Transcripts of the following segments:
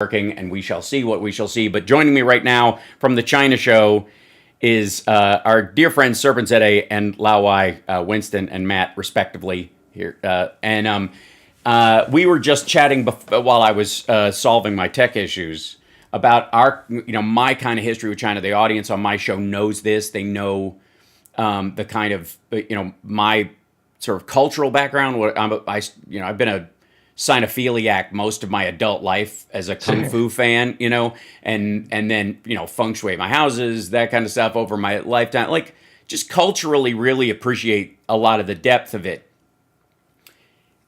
working, and we shall see what we shall see. But joining me right now from the China show is our dear friends Serpent Zede and Lao Wai, Winston and Matt, respectively. Here we were just chatting while I was solving my tech issues about my kind of history with China. The audience on my show knows this. They know the kind of my sort of cultural background. I've been a Sinophiliac most of my adult life as a kung fu fan, and then feng shui my houses, that kind of stuff over my lifetime. Like, just culturally really appreciate a lot of the depth of it.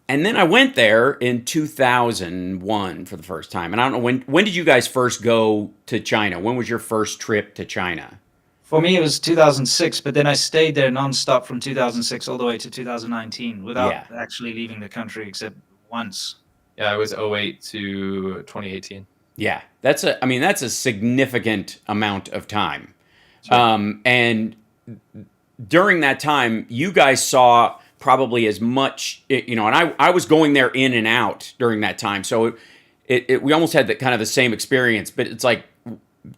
And then I went there in 2001 for the first time. And I don't know, when did you guys first go to China? When was your first trip to China? For me, it was 2006, but then I stayed there nonstop from 2006 all the way to 2019 without actually leaving the country except once. Yeah, it was 08 to 2018. Yeah, that's a significant amount of time. Sure. And during that time, you guys saw probably as much, and I was going there in and out during that time. So we almost had the same experience, but it's like,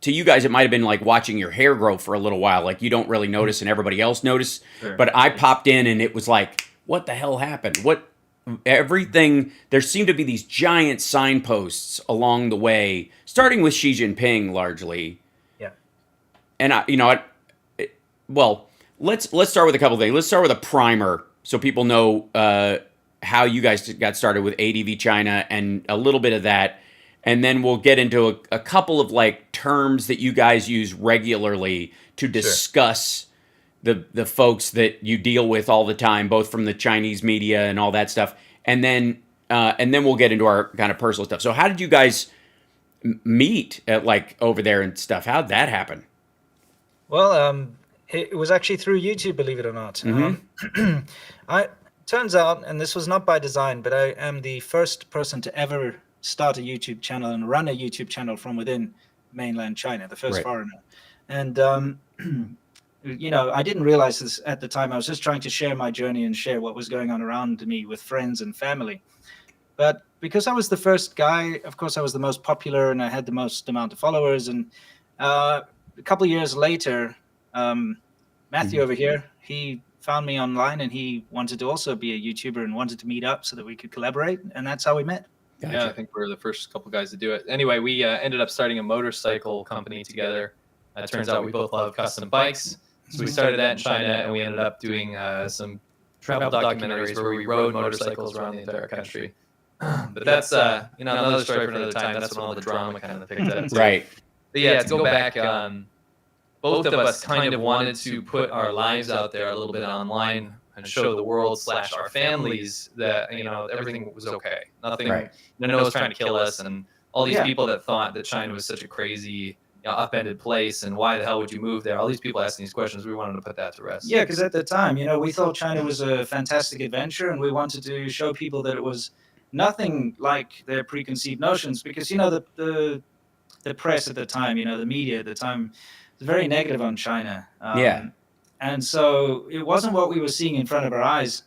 to you guys, it might have been like watching your hair grow for a little while. Like, you don't really notice and everybody else noticed. Sure. But I popped in and it was like, what the hell happened? Everything, there seemed to be these giant signposts along the way, starting with Xi Jinping largely. Yeah. And let's start with a couple of things. Let's start with a primer so people know how you guys got started with ADV China and a little bit of that. And then we'll get into a couple of terms that you guys use regularly to discuss the folks that you deal with all the time, both from the Chinese media and all that stuff. And then we'll get into our kind of personal stuff. So how did you guys meet at over there and stuff? How'd that happen? Well, it was actually through YouTube, believe it or not. Mm-hmm. Turns out, and this was not by design, but I am the first person to ever start a YouTube channel and run a YouTube channel from within mainland China, the first foreigner. And, I didn't realize this at the time. I was just trying to share my journey and share what was going on around me with friends and family. But because I was the first guy, of course, I was the most popular and I had the most amount of followers. And a couple of years later, Matthew over here, he found me online and he wanted to also be a YouTuber and wanted to meet up so that we could collaborate. And that's how we met. Gotcha. Yeah, I think we're the first couple guys to do it. Anyway, we ended up starting a motorcycle company together. It turns out we both love custom bikes. So we started that in China, and we ended up doing some travel documentaries where we rode motorcycles around the entire country. But that's another story for another time. That's when all the drama kind of picked up. Right. But yeah, to go back, both of us kind of wanted to put our lives out there a little bit online and show the world / our families that everything was okay. Nothing, no one was trying to kill us, and all these people that thought that China was such a crazy, upended place, and why the hell would you move there? All these people asking these questions, we wanted to put that to rest. Yeah, because at the time, we thought China was a fantastic adventure, and we wanted to show people that it was nothing like their preconceived notions. Because the press at the time, the media at the time, was very negative on China. And so it wasn't what we were seeing in front of our eyes,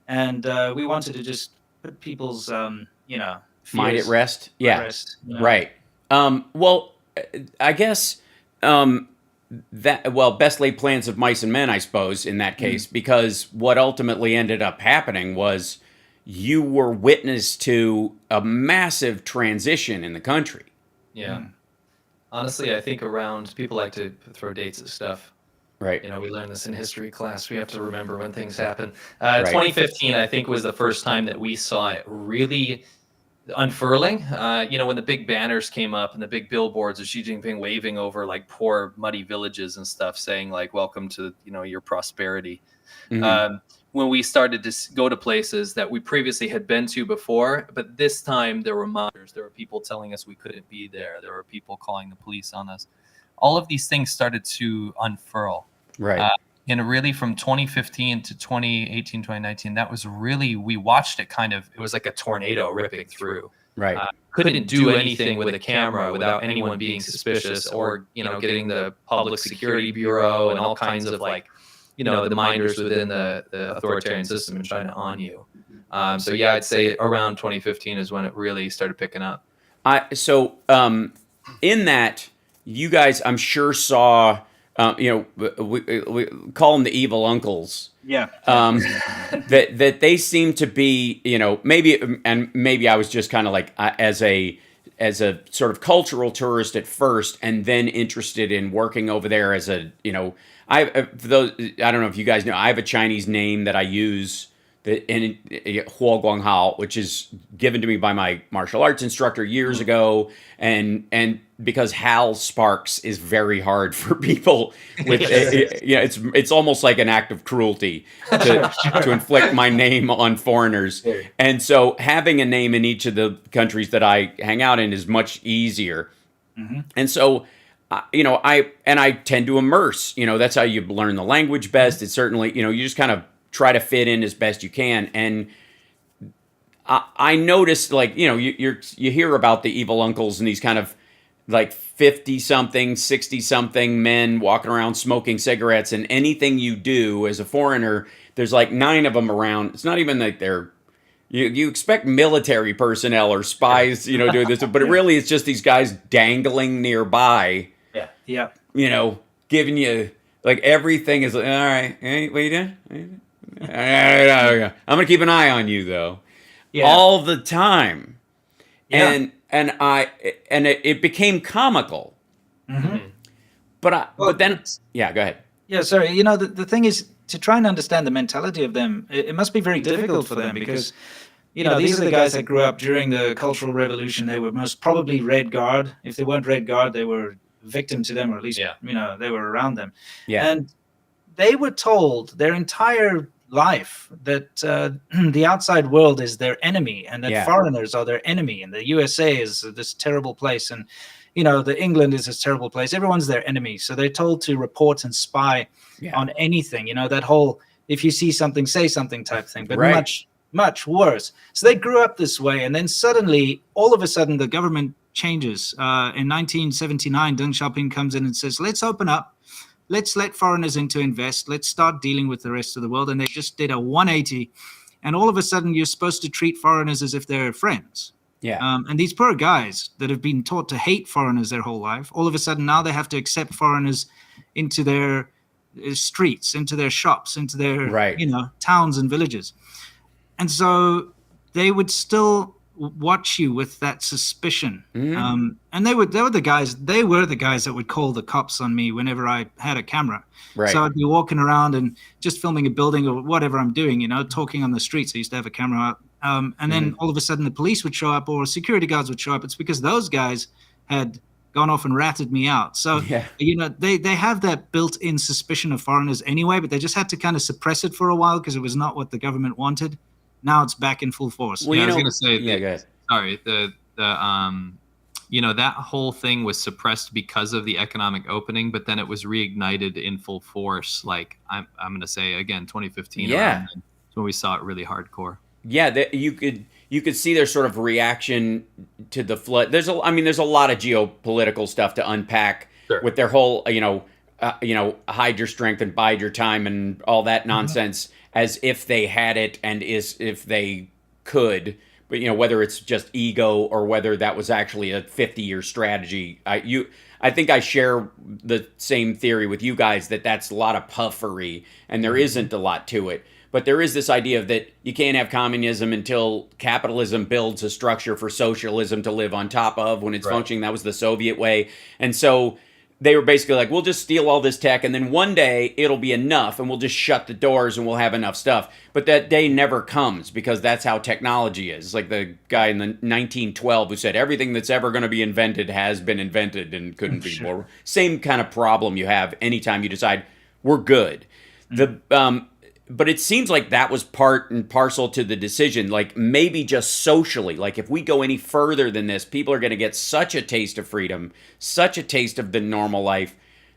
and we wanted to just put people's mind at rest. Yeah, right. Well, I guess best laid plans of mice and men, I suppose, in that case, because what ultimately ended up happening was you were witness to a massive transition in the country. Yeah. Honestly, I think around, people like to throw dates at stuff. Right. We learned this in history class. We have to remember when things happen. 2015, I think, was the first time that we saw it really unfurling. When the big banners came up and the big billboards of Xi Jinping waving over poor muddy villages and stuff, saying welcome to your prosperity. Mm-hmm. When we started to go to places that we previously had been to before, but this time there were monitors, there were people telling us we couldn't be there, there were people calling the police on us. All of these things started to unfurl. Right. And really from 2015 to 2018, 2019, that was really, we watched it it was like a tornado ripping through. Right. Couldn't do anything with a camera without anyone being suspicious or, getting the Public Security Bureau and all kinds of the minders within the authoritarian system in China on you. So yeah, I'd say around 2015 is when it really started picking up. In that, you guys, I'm sure saw, we call them the evil uncles. Yeah. That they seem to be, maybe I was just kind of like as a sort of cultural tourist at first, and then interested in working over there as a, I don't know if you guys know, I have a Chinese name that I use in Huo Guanghao, which is given to me by my martial arts instructor years ago, and because Hal Sparks is very hard for people with, it's almost like an act of cruelty to inflict my name on foreigners, and so having a name in each of the countries that I hang out in is much easier, and so. I tend to immerse. That's how you learn the language best. It's certainly, you just kind of try to fit in as best you can. And I noticed, like, you hear about the evil uncles and these kind of like 50-something, 60-something men walking around smoking cigarettes, and anything you do as a foreigner, there's like 9 of them around. It's not even like they're, you expect military personnel or spies, doing this, but it really is just these guys dangling nearby. Yeah. Giving you, like, everything is like, all right, hey, what you doing? I'm gonna keep an eye on you though, all the time, and it became comical. But then go ahead. Yeah, sorry. The thing is to try and understand the mentality of them. It must be very difficult for them because, these are the guys that grew up during the Cultural Revolution. They were most probably Red Guard. If they weren't Red Guard, they were victim to them, or at least they were around them. And they were told their entire life that the outside world is their enemy, and that foreigners are their enemy, and the USA is this terrible place, and the England is this terrible place. Everyone's their enemy, so they're told to report and spy on anything. That whole if you see something, say something type thing, but much worse. So they grew up this way, and then suddenly, all of a sudden, the government changes. In 1979, Deng Xiaoping comes in and says, let's open up. Let's let foreigners in to invest. Let's start dealing with the rest of the world. And they just did a 180. And all of a sudden, you're supposed to treat foreigners as if they're friends. And these poor guys that have been taught to hate foreigners their whole life, all of a sudden now they have to accept foreigners into their streets, into their shops, into their towns and villages. And so they would still watch you with that suspicion. And they were the guys that would call the cops on me whenever I had a camera. So I'd be walking around and just filming a building or whatever I'm doing, talking on the streets. I used to have a camera out. And then all of a sudden the police would show up or security guards would show up. It's because those guys had gone off and ratted me out. So, they have that built-in suspicion of foreigners anyway, but they just had to kind of suppress it for a while because it was not what the government wanted. Now it's back in full force. Well, I was going to say, sorry, that whole thing was suppressed because of the economic opening, but then it was reignited in full force. Like I'm going to say again, 2015. That's when we saw it really hardcore. You could see their sort of reaction to the flood. There's a lot of geopolitical stuff to unpack with their whole, hide your strength and bide your time and all that nonsense. As if they had it and if they could, but whether it's just ego or whether that was actually a 50-year strategy. I think I share the same theory with you guys that that's a lot of puffery and there isn't a lot to it. But there is this idea that you can't have communism until capitalism builds a structure for socialism to live on top of when it's functioning. That was the Soviet way. And so they were basically like, we'll just steal all this tech, and then one day it'll be enough, and we'll just shut the doors, and we'll have enough stuff. But that day never comes, because that's how technology is. Like the guy in the 1912 who said, everything that's ever going to be invented has been invented and couldn't be more. Same kind of problem you have anytime you decide, we're good. But it seems like that was part and parcel to the decision, like maybe just socially. Like if we go any further than this, people are going to get such a taste of freedom, such a taste of the normal life,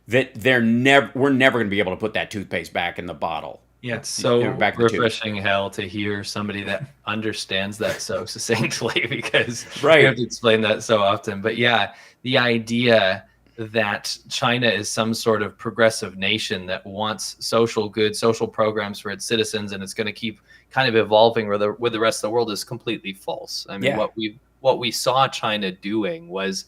that we're never going to be able to put that toothpaste back in the bottle. Yeah, it's so refreshing, Hal, to hear somebody that understands that so succinctly, because we have to explain that so often. But yeah, the idea that China is some sort of progressive nation that wants social good, social programs for its citizens, and it's going to keep kind of evolving with the rest of the world is completely false. I mean, what we saw China doing was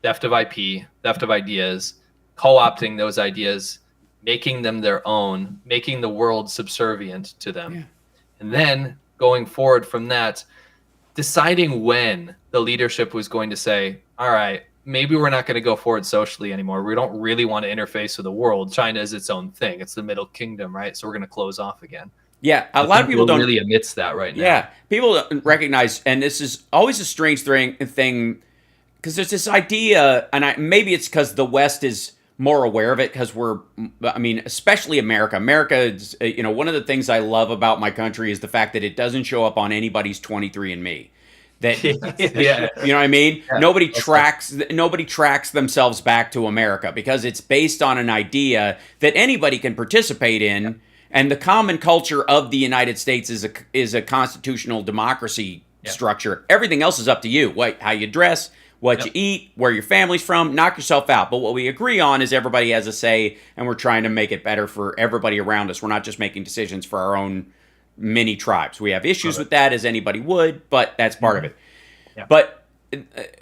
theft of IP, theft of ideas, co-opting those ideas, making them their own, making the world subservient to them. Yeah. And then going forward from that, deciding when the leadership was going to say, all right, maybe we're not going to go forward socially anymore. We don't really want to interface with the world. China is its own thing. It's the middle kingdom, right? So we're going to close off again. Yeah, a lot of people don't really admits that right now. Yeah, people don't recognize, and this is always a strange thing, because there's this idea, and maybe it's because the West is more aware of it, because especially America. America is, one of the things I love about my country is the fact that it doesn't show up on anybody's 23andMe. That yeah. You know what I mean? Yeah. Nobody tracks themselves back to America, because it's based on an idea that anybody can participate in, and the common culture of the United States is a constitutional democracy structure. Everything else is up to you. How you dress, what you eat, where your family's from, knock yourself out. But what we agree on is everybody has a say, and we're trying to make it better for everybody around us. We're not just making decisions for our own mini tribes. We have issues with that, as anybody would, but that's part of it. Yeah. But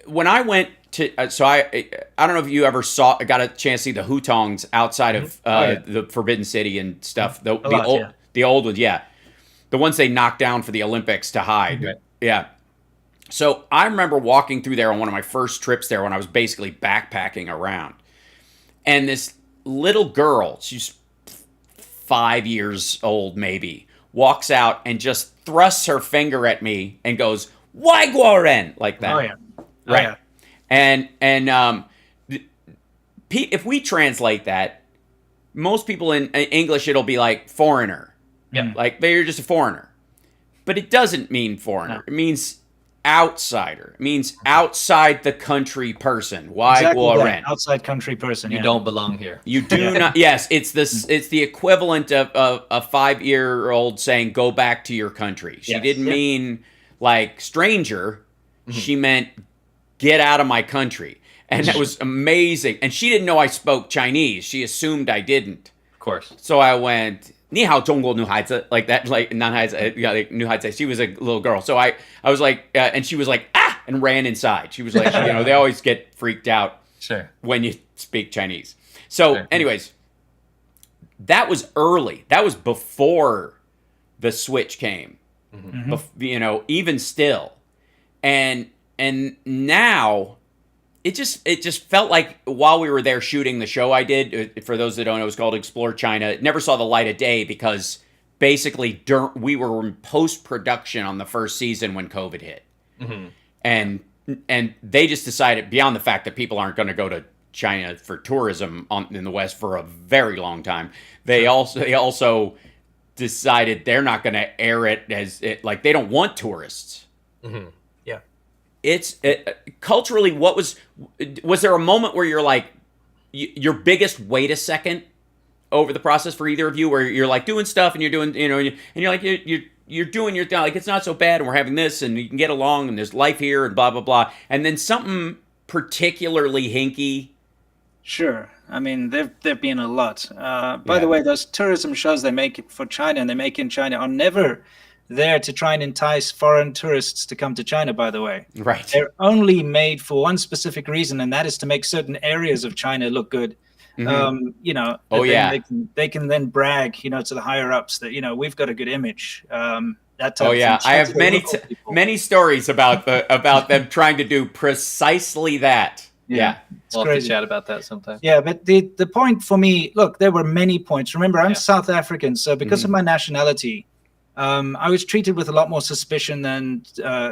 when I went to, I don't know if you ever got a chance to see the Hutongs outside of the Forbidden City and stuff. The old ones, the ones they knocked down for the Olympics to hide. Right. Yeah. So I remember walking through there on one of my first trips there when I was basically backpacking around, and this little girl, she's 5 years old maybe, walks out and just thrusts her finger at me and goes, "Why Guaren?" like that. Oh yeah, right. And if we translate that, most people in English, it'll be like foreigner. Yeah. Like, you're just a foreigner. But it doesn't mean foreigner. No. It means outsider. It means outside the country person. Why Guaren? Outside country person. You don't belong here. You do not. Yes, it's the equivalent of a 5-year-old saying, "Go back to your country." She didn't mean like stranger. Mm-hmm. She meant get out of my country. And that was amazing. And she didn't know I spoke Chinese. She assumed I didn't. Of course. So I went, "Ni hao, Zhongguo nu haizi," like that, like nan haizi, like nu haizi. She was a little girl. So I was like, and she was like, "Ah," and ran inside. She was like, they always get freaked out when you speak Chinese. So anyways, that was early. That was before the switch came. Mm-hmm. Even still. And now it just felt like while we were there shooting the show I did, for those that don't know, it was called Explore China. It never saw the light of day because basically we were in post-production on the first season when COVID hit. Mm-hmm. And they just decided, beyond the fact that people aren't going to go to China for tourism in the West for a very long time, they also decided they're not going to air it like they don't want tourists. Mm-hmm. It's culturally, was there a moment where you're like, your biggest wait a second over the process for either of you, where you're like doing stuff and you're doing, and you're like, you're doing your, like, it's not so bad and we're having this and you can get along and there's life here and blah, blah, blah. And then something particularly hinky? Sure. I mean, there've been a lot. By the way, those tourism shows they make for China and they make in China are never there to try and entice foreign tourists to come to China, by the way. Right. They're only made for one specific reason, and that is to make certain areas of China look good. Mm-hmm. They can then brag, to the higher ups that, we've got a good image. I have many stories about them trying to do precisely that. Yeah. We'll have to chat about that sometime. Yeah, but the point for me, look, there were many points. Remember, I'm South African, so because of my nationality, I was treated with a lot more suspicion than,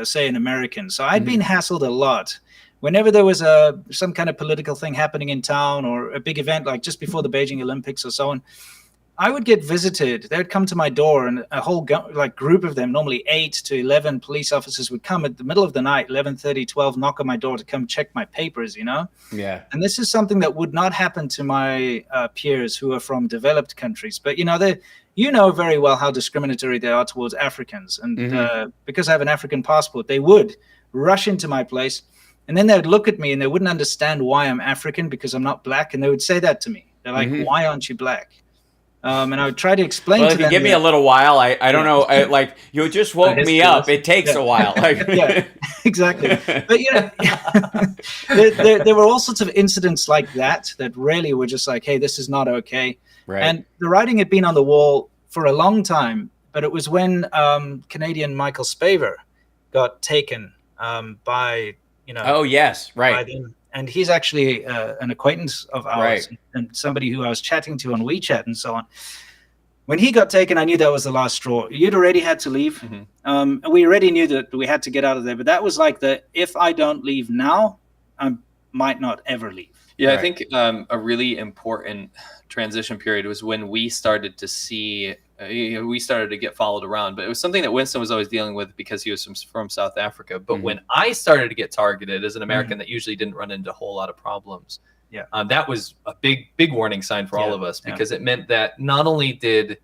say, an American. So I'd been hassled a lot. Whenever there was some kind of political thing happening in town or a big event, like just before the Beijing Olympics or so on, I would get visited. They would come to my door, and a whole group of them, normally 8 to 11 police officers, would come at the middle of the night, 11:30, 12, knock on my door to come check my papers, Yeah. And this is something that would not happen to my peers who are from developed countries. But, you know very well how discriminatory they are towards Africans. And because I have an African passport, they would rush into my place, and then they would look at me and they wouldn't understand why I'm African because I'm not black. And they would say that to me. They're like, "Why aren't you black?" And I would try to explain Well, to if you them give me a little while, I don't know. Like, you just woke me history up. lesson. It takes a while. Like, yeah, exactly. But there were all sorts of incidents like that really were just like, hey, this is not okay. Right. And the writing had been on the wall for a long time, but it was when Canadian Michael Spavor got taken by, Oh, yes. by Right. them. And he's actually an acquaintance of ours, and somebody who I was chatting to on WeChat and so on. When he got taken, I knew that was the last straw. You'd already had to leave. And we already knew that we had to get out of there. But that was like if I don't leave now, I might not ever leave. Yeah, Right. I think a really important transition period was when we started to see, we started to get followed around. But it was something that Winston was always dealing with because he was from South Africa. But when I started to get targeted as an American that usually didn't run into a whole lot of problems, that was a big warning sign for all of us, because it meant that not only did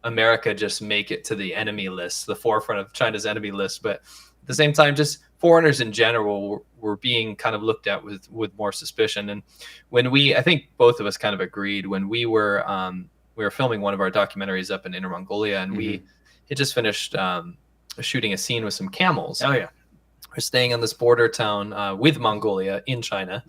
America just make it to the enemy list, the forefront of China's enemy list, but at the same time, just foreigners in general were being kind of looked at with more suspicion. And when I think both of us kind of agreed when we were filming one of our documentaries up in Inner Mongolia, and we had just finished shooting a scene with some camels. Oh, yeah. We're staying in this border town with Mongolia in China.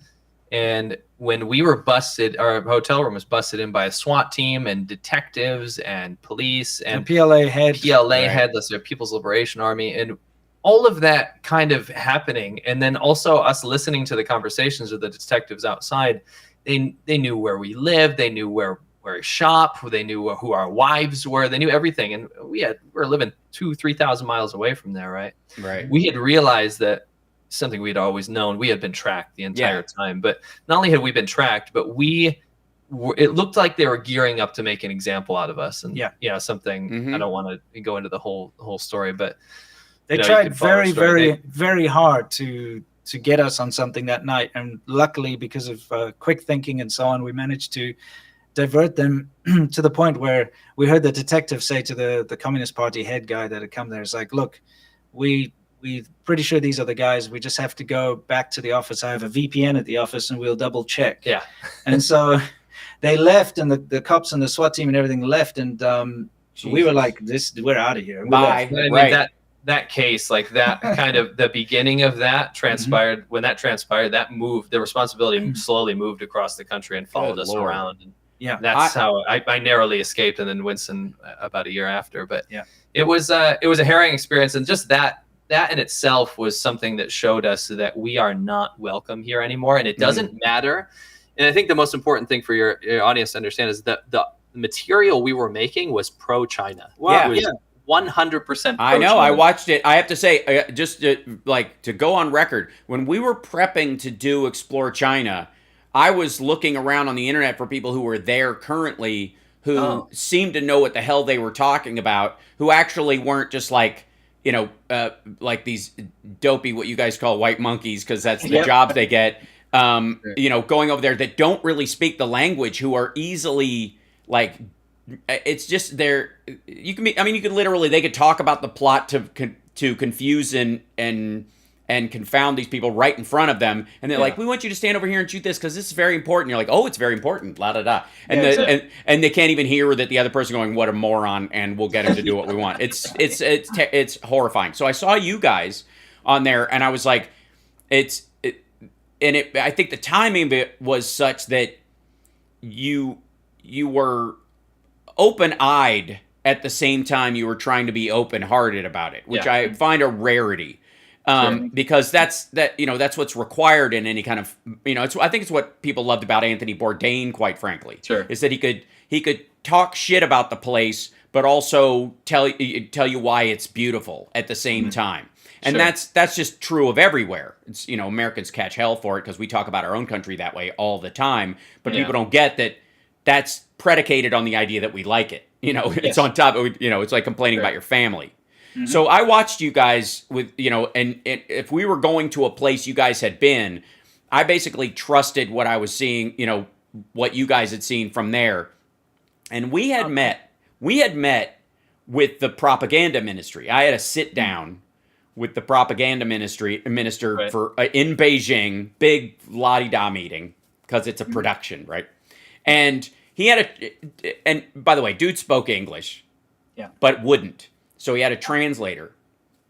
And when we were busted, our hotel room was busted in by a SWAT team and detectives and police and PLA head, the People's Liberation Army, and all of that kind of happening. And then also us listening to the conversations of the detectives outside. They knew where we lived. They knew where we shop. They knew who our wives were. They knew everything. And we were living 3,000 miles away from there, right? Right. We had realized that something we'd always known. We had been tracked the entire time. But not only had we been tracked, but it looked like they were gearing up to make an example out of us. And something I don't want to go into the whole story, but they tried very, very, very hard to get us on something that night. And luckily, because of quick thinking and so on, we managed to divert them to the point where we heard the detective say to the Communist Party head guy that had come there, it's like, look, we're pretty sure these are the guys. We just have to go back to the office. I have a VPN at the office and we'll double check. Yeah. And so they left, and the cops and the SWAT team and everything left. And we were like, we're out of here. Bye. I mean, that case, like that kind of the beginning of that transpired. When that transpired, that moved, the responsibility slowly moved across the country and followed us around. And that's how I narrowly escaped. And then Winston about a year after, but it was a harrowing experience. And just that in itself was something that showed us that we are not welcome here anymore. And it doesn't matter. And I think the most important thing for your audience to understand is that the material we were making was pro-China. Wow. It was 100% pro-China. I know. I watched it. I have to say, just to go on record, when we were prepping to do Explore China, I was looking around on the internet for people who were there currently who seemed to know what the hell they were talking about, who actually weren't just like, like these dopey, what you guys call white monkeys, because that's the jobs they get, going over there that don't really speak the language, who are easily like, it's just you could literally, they could talk about the plot to confuse and confound these people right in front of them, and they're like, we want you to stand over here and shoot this because this is very important. You're like, oh, it's very important, la da da, and and they can't even hear that the other person going, what a moron, and we'll get him to do what we want. It's horrifying. So I saw you guys on there, and I was like, I think the timing of it was such that you were open-eyed at the same time you were trying to be open-hearted about it, which I find a rarity. Because that's what's required in any kind of, I think it's what people loved about Anthony Bourdain, quite frankly, is that he could talk shit about the place, but also tell you why it's beautiful at the same time. And that's just true of everywhere. It's, Americans catch hell for it because we talk about our own country that way all the time, but people don't get that that's predicated on the idea that we like it. It's on top of, it's like complaining about your family. Mm-hmm. So I watched you guys with, and if we were going to a place you guys had been, I basically trusted what I was seeing, what you guys had seen from there. And we had met with the propaganda ministry. I had a sit down with the propaganda minister for in Beijing, big la-di-da meeting, because it's a production, right? And he had and by the way, dude spoke English, but wouldn't. So he had a translator.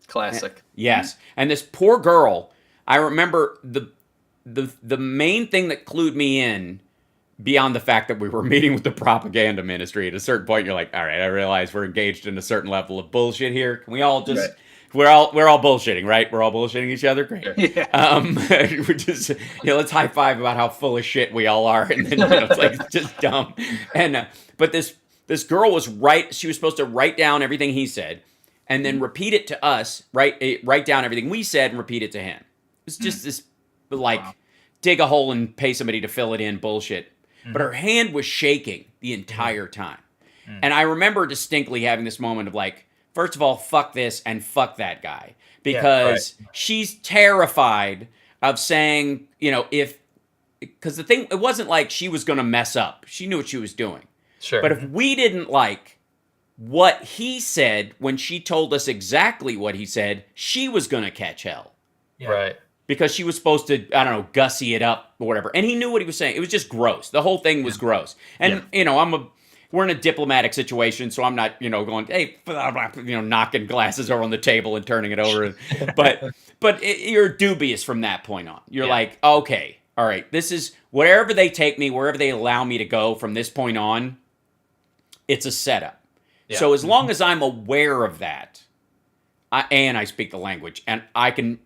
Classic. Yes, and this poor girl. I remember the main thing that clued me in, beyond the fact that we were meeting with the propaganda ministry. At a certain point, you're like, all right, I realize we're engaged in a certain level of bullshit here. Can we all just? Right. We're all bullshitting, right? We're all bullshitting each other. Great. Yeah. We're just, let's high five about how full of shit we all are, and then it's like just dumb. And but this girl was right. She was supposed to write down everything he said, and then repeat it to us. Write down everything we said and repeat it to him. It's just this dig a hole and pay somebody to fill it in bullshit. But her hand was shaking the entire time, and I remember distinctly having this moment of like, first of all, fuck this and fuck that guy. Because she's terrified of saying, because the thing, it wasn't like she was going to mess up. She knew what she was doing. Sure. But if we didn't like what he said when she told us exactly what he said, she was going to catch hell. Yeah. Right. Because she was supposed to, I don't know, gussy it up or whatever. And he knew what he was saying. It was just gross. The whole thing was gross. And, we're in a diplomatic situation, so I'm not, going, hey, knocking glasses over on the table and turning it over. But you're dubious from that point on. You're like, okay, all right, this is wherever they take me, wherever they allow me to go from this point on, it's a setup. Yeah. So as long as I'm aware of that, I speak the language, and I can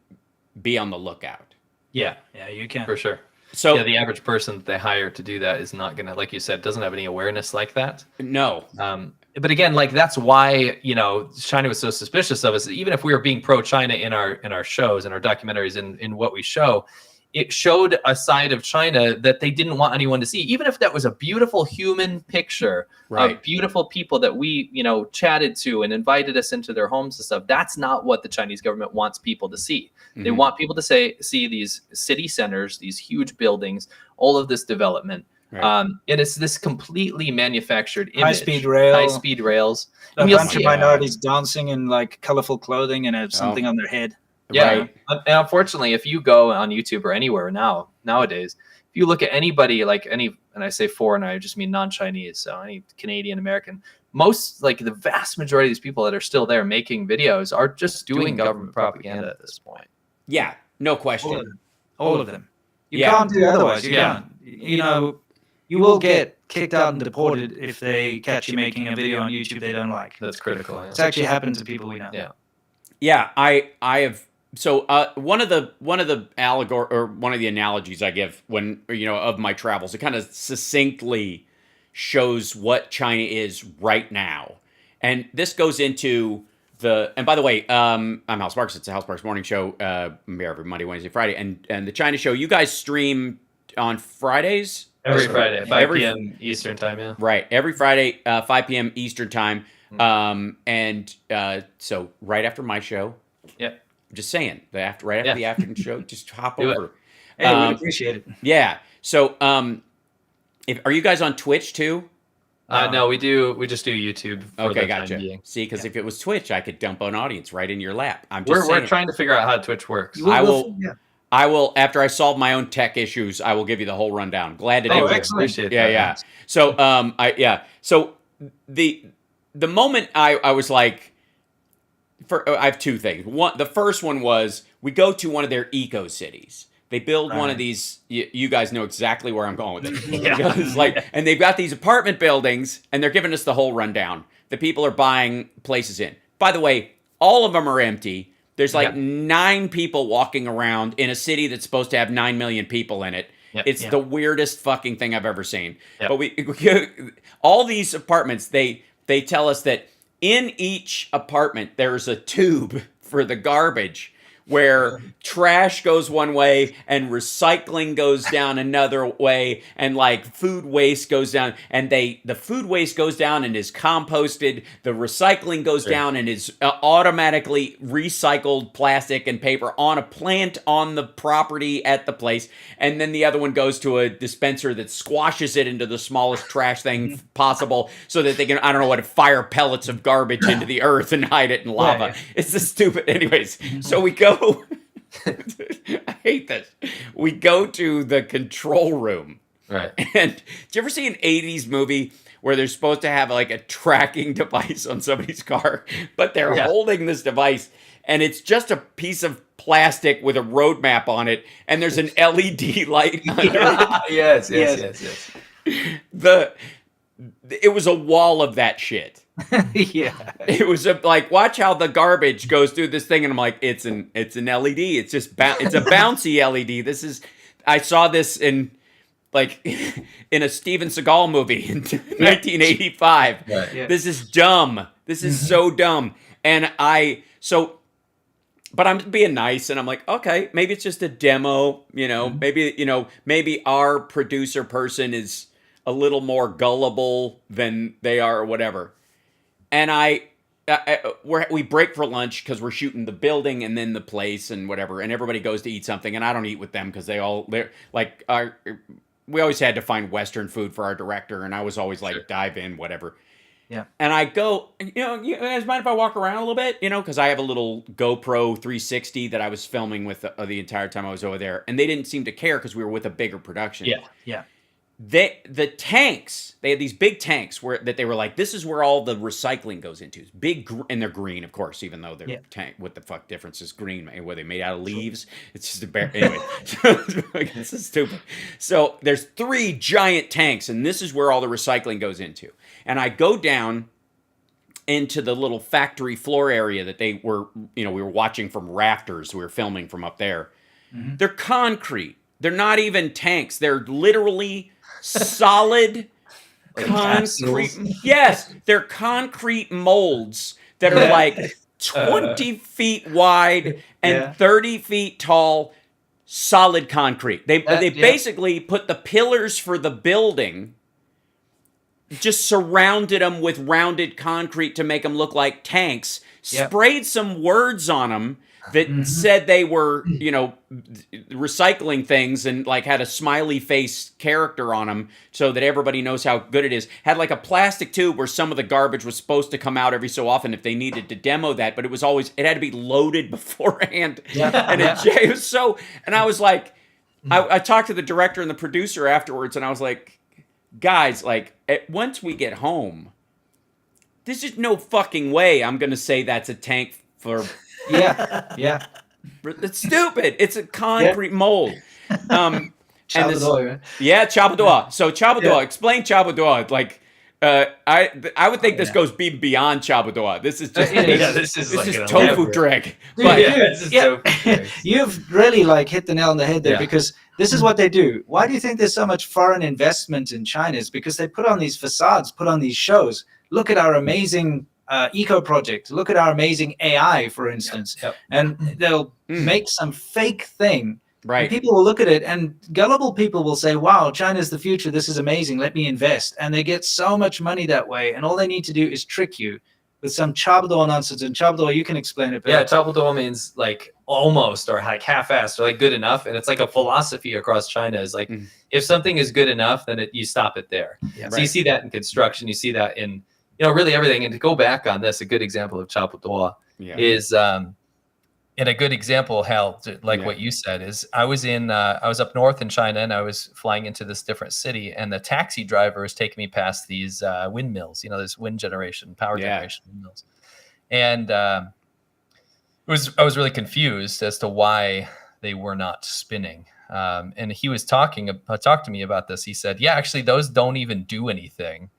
be on the lookout. Yeah, you can. For sure. So the average person that they hire to do that is not going to, like you said, doesn't have any awareness like that. No. But again, like that's why, China was so suspicious of us. Even if we were being pro-China in our shows and our documentaries in what we show, it showed a side of China that they didn't want anyone to see. Even if that was a beautiful human picture of beautiful people that we, chatted to and invited us into their homes and stuff, that's not what the Chinese government wants people to see. Mm-hmm. They want people to see these city centers, these huge buildings, all of this development. Right. And it's this completely manufactured image. High-speed rails. A bunch of minorities dancing in like colorful clothing and have something on their head. Yeah, right. And unfortunately, if you go on YouTube or anywhere nowadays, if you look at anybody and I say foreign, I just mean non-Chinese, so any Canadian, American, most, like the vast majority of these people that are still there making videos are just doing government propaganda at this point. Yeah, no question. All of them. You can't do otherwise. You can't. You will get kicked out and deported if they catch you making a video on YouTube they don't like. That's critical. Yeah. It's actually happened to people we know. Yeah, I have. So one of the allegory or one of the analogies I give when of my travels, it kind of succinctly shows what China is right now, and this goes into and by the way, I'm House Parks. It's a House Parks morning show. I'm here every Monday, Wednesday, Friday, and the China show. You guys stream on Fridays. Every Friday, 5 p.m. Eastern time. Yeah. Right, every Friday, 5 p.m. Eastern time. So right after my show. Yeah. Just saying, right after the afternoon show, just hop over. Hey, we appreciate it. Yeah. So, are you guys on Twitch too? No, we do. We just do YouTube. Okay, gotcha. See, because if it was Twitch, I could dump an audience right in your lap. We're trying to figure out how Twitch works. I will. After I solve my own tech issues, I will give you the whole rundown. Glad to do it. Excellent. Yeah. So, So the moment I was like. I have two things. The first one was we go to one of their eco cities. They build one of these. You guys know exactly where I'm going with it. And they've got these apartment buildings, and they're giving us the whole rundown. The people are buying places in. By the way, all of them are empty. There's 9 people walking around in a city that's supposed to have 9 million people in it. It's the weirdest fucking thing I've ever seen. But all these apartments, they tell us that. In each apartment, there's a tube for the garbage where trash goes one way and recycling goes down another way, and like food waste goes down, and the food waste goes down and is composted, the recycling goes down and is automatically recycled plastic and paper on a plant on the property at the place, and then the other one goes to a dispenser that squashes it into the smallest trash thing possible so that they can, I don't know what, fire pellets of garbage into the earth and hide it in lava. Yeah. It's just stupid. Anyways, so we go I hate this. We go to the control room Right. And did you ever see an 80s movie where they're supposed to have like a tracking device on somebody's car, but they're holding this device and it's just a piece of plastic with a road map on it, and there's an LED light under it. Yes. It was a wall of that shit. Yeah. It was like, watch how the garbage goes through this thing, and I'm like, it's an LED. It's just it's a bouncy LED. I saw this in a Steven Seagal movie in 1985. Right. Yeah. This is dumb. This is so dumb. And but I'm being nice, and I'm like, okay, maybe it's just a demo, maybe our producer person is a little more gullible than they are or whatever. And we break for lunch because we're shooting the building and then the place and whatever, and everybody goes to eat something, and I don't eat with them because we always had to find Western food for our director, and I was always like, dive in, whatever. Yeah. And I go, you guys mind if I walk around a little bit? Because I have a little GoPro 360 that I was filming with the entire time I was over there. And they didn't seem to care because we were with a bigger production. Yeah. The tanks, they had these big tanks that they were like, this is where all the recycling goes into. It's big, and they're green, of course, even though they're tank. What the fuck difference is green? Were they made out of leaves? It's just a bear. Anyway, this is stupid. So there's 3 giant tanks, and this is where all the recycling goes into. And I go down into the little factory floor area that they were, we were watching from rafters. We were filming from up there. Mm-hmm. They're concrete. They're not even tanks. They're literally solid concrete. Yes, they're concrete molds that are like 20 feet wide and 30 feet tall, solid concrete. They basically put the pillars for the building, just surrounded them with rounded concrete to make them look like tanks, sprayed some words on them that said they were, recycling things, and like had a smiley face character on them so that everybody knows how good it is. Had like a plastic tube where some of the garbage was supposed to come out every so often if they needed to demo that, but it had to be loaded beforehand. And it was so, and I was like, I talked to the director and the producer afterwards, and I was like, guys, like, once we get home, there's just no fucking way I'm going to say that's a tank for... Yeah. It's stupid. It's a concrete mold. Chabadoy. Yeah, Chabadoy. So Chabadoy, explain Chabadoy. Like, I would think this goes beyond Chabadoy. This is just this is tofu dreg. You've really hit the nail on the head there, because this is what they do. Why do you think there's so much foreign investment in China? Is because they put on these facades, put on these shows. Look at our amazing eco project. Look at our amazing AI, for instance. And they'll make some fake thing. Right. And people will look at it, and gullible people will say, wow, China's the future. This is amazing. Let me invest. And they get so much money that way. And all they need to do is trick you with some Chabadoy nonsense. And Chabadoy, you can explain it better. Yeah, Chabadoy means like almost, or like half-assed, or like good enough. And it's like a philosophy across China is like, if something is good enough, then you stop it there. So you see that in construction. You see that in, really everything. And to go back on this, a good example of Chabadoy is, and a good example, Hal, what you said, is I was up north in China, and I was flying into this different city, and the taxi driver was taking me past these windmills, this wind generation, power generation windmills. And I was really confused as to why they were not spinning. And he was talked to me about this. He said, actually, those don't even do anything.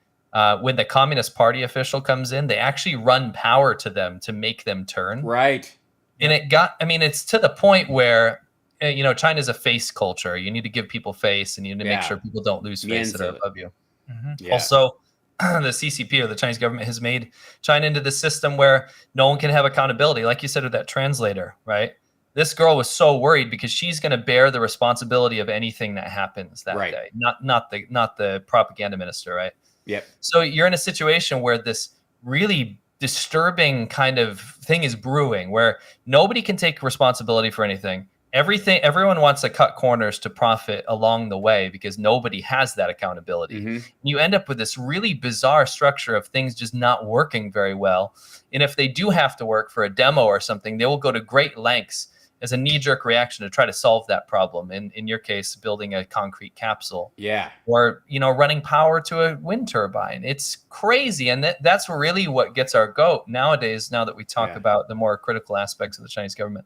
When the Communist Party official comes in, they actually run power to them to make them turn. Right. And it's to the point where, China's a face culture. You need to give people face, and you need to make sure people don't lose face that are above you. Mm-hmm. Also, the CCP, or the Chinese government, has made China into the system where no one can have accountability. Like you said with that translator, right? This girl was so worried because she's going to bear the responsibility of anything that happens that day, not the propaganda minister, right? Yep. So you're in a situation where this really disturbing kind of thing is brewing, where nobody can take responsibility for anything. Everyone wants to cut corners to profit along the way because nobody has that accountability. Mm-hmm. You end up with this really bizarre structure of things just not working very well. And if they do have to work for a demo or something, they will go to great lengths as a knee-jerk reaction to try to solve that problem. In your case, building a concrete capsule. Yeah. Or, running power to a wind turbine. It's crazy. And that's really what gets our goat nowadays, now that we talk about the more critical aspects of the Chinese government,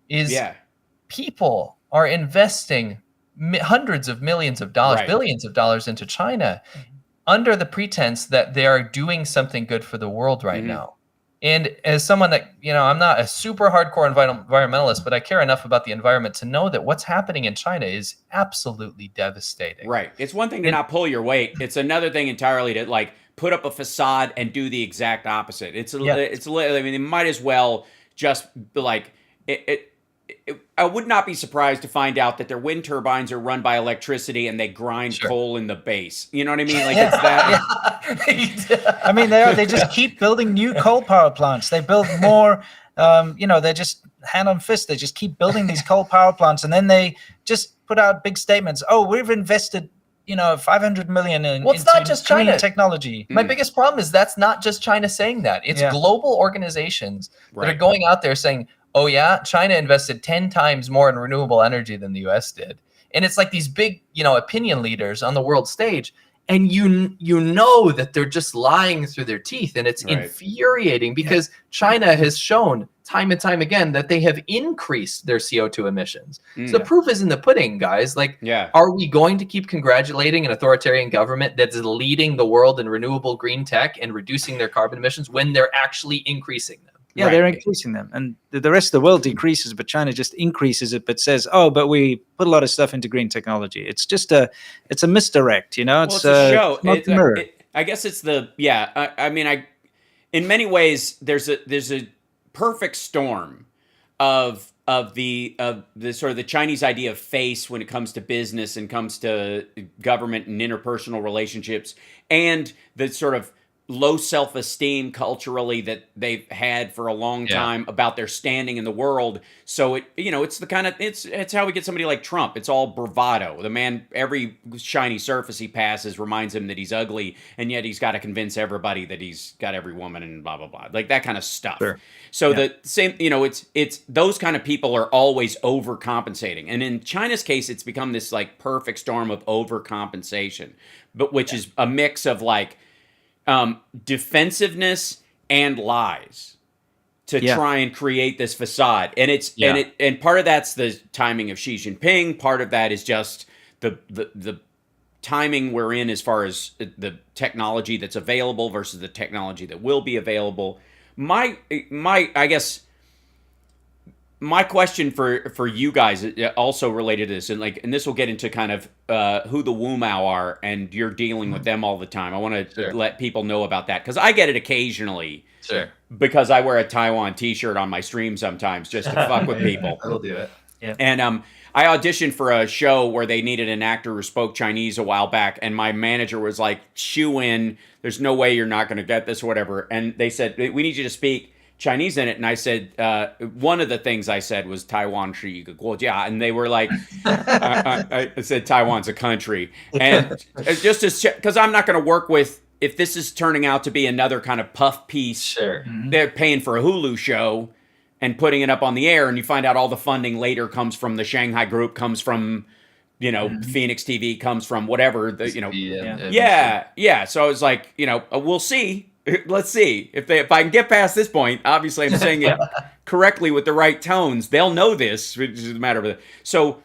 is people are investing hundreds of millions of dollars, billions of dollars into China under the pretense that they are doing something good for the world right now. And as someone that, I'm not a super hardcore environmentalist, but I care enough about the environment to know that what's happening in China is absolutely devastating. Right. It's one thing to not pull your weight. It's another thing entirely to like put up a facade and do the exact opposite. It's I mean, it might as well just be like I would not be surprised to find out that their wind turbines are run by electricity and they grind coal in the base. You know what I mean? Like it's that. I mean, they just keep building new coal power plants. They build more. They're just hand on fist. They just keep building these coal power plants, and then they just put out big statements. Oh, we've invested, 500 million in it's not just clean China technology. My biggest problem is that's not just China saying that. It's global organizations that are going out there saying, oh yeah, China invested 10 times more in renewable energy than the US did. And it's like these big, opinion leaders on the world stage. And you know that they're just lying through their teeth. And it's infuriating because China has shown time and time again that they have increased their CO2 emissions. So the proof is in the pudding, guys. Like, are we going to keep congratulating an authoritarian government that's leading the world in renewable green tech and reducing their carbon emissions when they're actually increasing them? Yeah, they're increasing them. And the rest of the world decreases, but China just increases it, but says, oh, but we put a lot of stuff into green technology. It's just it's a misdirect, It's a show. It's not a mirror. I guess it's in many ways, there's a perfect storm of the sort of the Chinese idea of face when it comes to business and comes to government and interpersonal relationships, and the sort of low self-esteem culturally that they've had for a long time about their standing in the world. So it's the kind of it's how we get somebody like Trump. It's all bravado. The man, every shiny surface he passes reminds him that he's ugly, and yet he's got to convince everybody that he's got every woman and blah blah blah, like that kind of stuff. So the same, it's those kind of people are always overcompensating, and in China's case, it's become this like perfect storm of overcompensation, but which is a mix of like defensiveness and lies to try and create this facade. And and part of that's the timing of Xi Jinping. Part of that is just the timing we're in as far as the technology that's available versus the technology that will be available. I guess my question for you guys also related to this, and this will get into kind of who the Wu Mao are, and you're dealing with them all the time. I want to let people know about that, because I get it occasionally. Because I wear a Taiwan T-shirt on my stream sometimes just to fuck with people. I'll do it. Yeah. And I auditioned for a show where they needed an actor who spoke Chinese a while back, and my manager was like, "Shoo in. There's no way you're not going to get this, or whatever." And they said, "We need you to speak Chinese in it." And I said, one of the things I said was Taiwan是一个国家, and they were like, I said Taiwan's a country, and just because I'm not going to work with, if this is turning out to be another kind of puff piece, they're paying for a Hulu show and putting it up on the air, and you find out all the funding later comes from the Shanghai Group, comes from Phoenix TV, comes from whatever So I was like, we'll see. Let's see if I can get past this point. Obviously, I'm saying it correctly with the right tones. They'll know this, which is a matter of it. So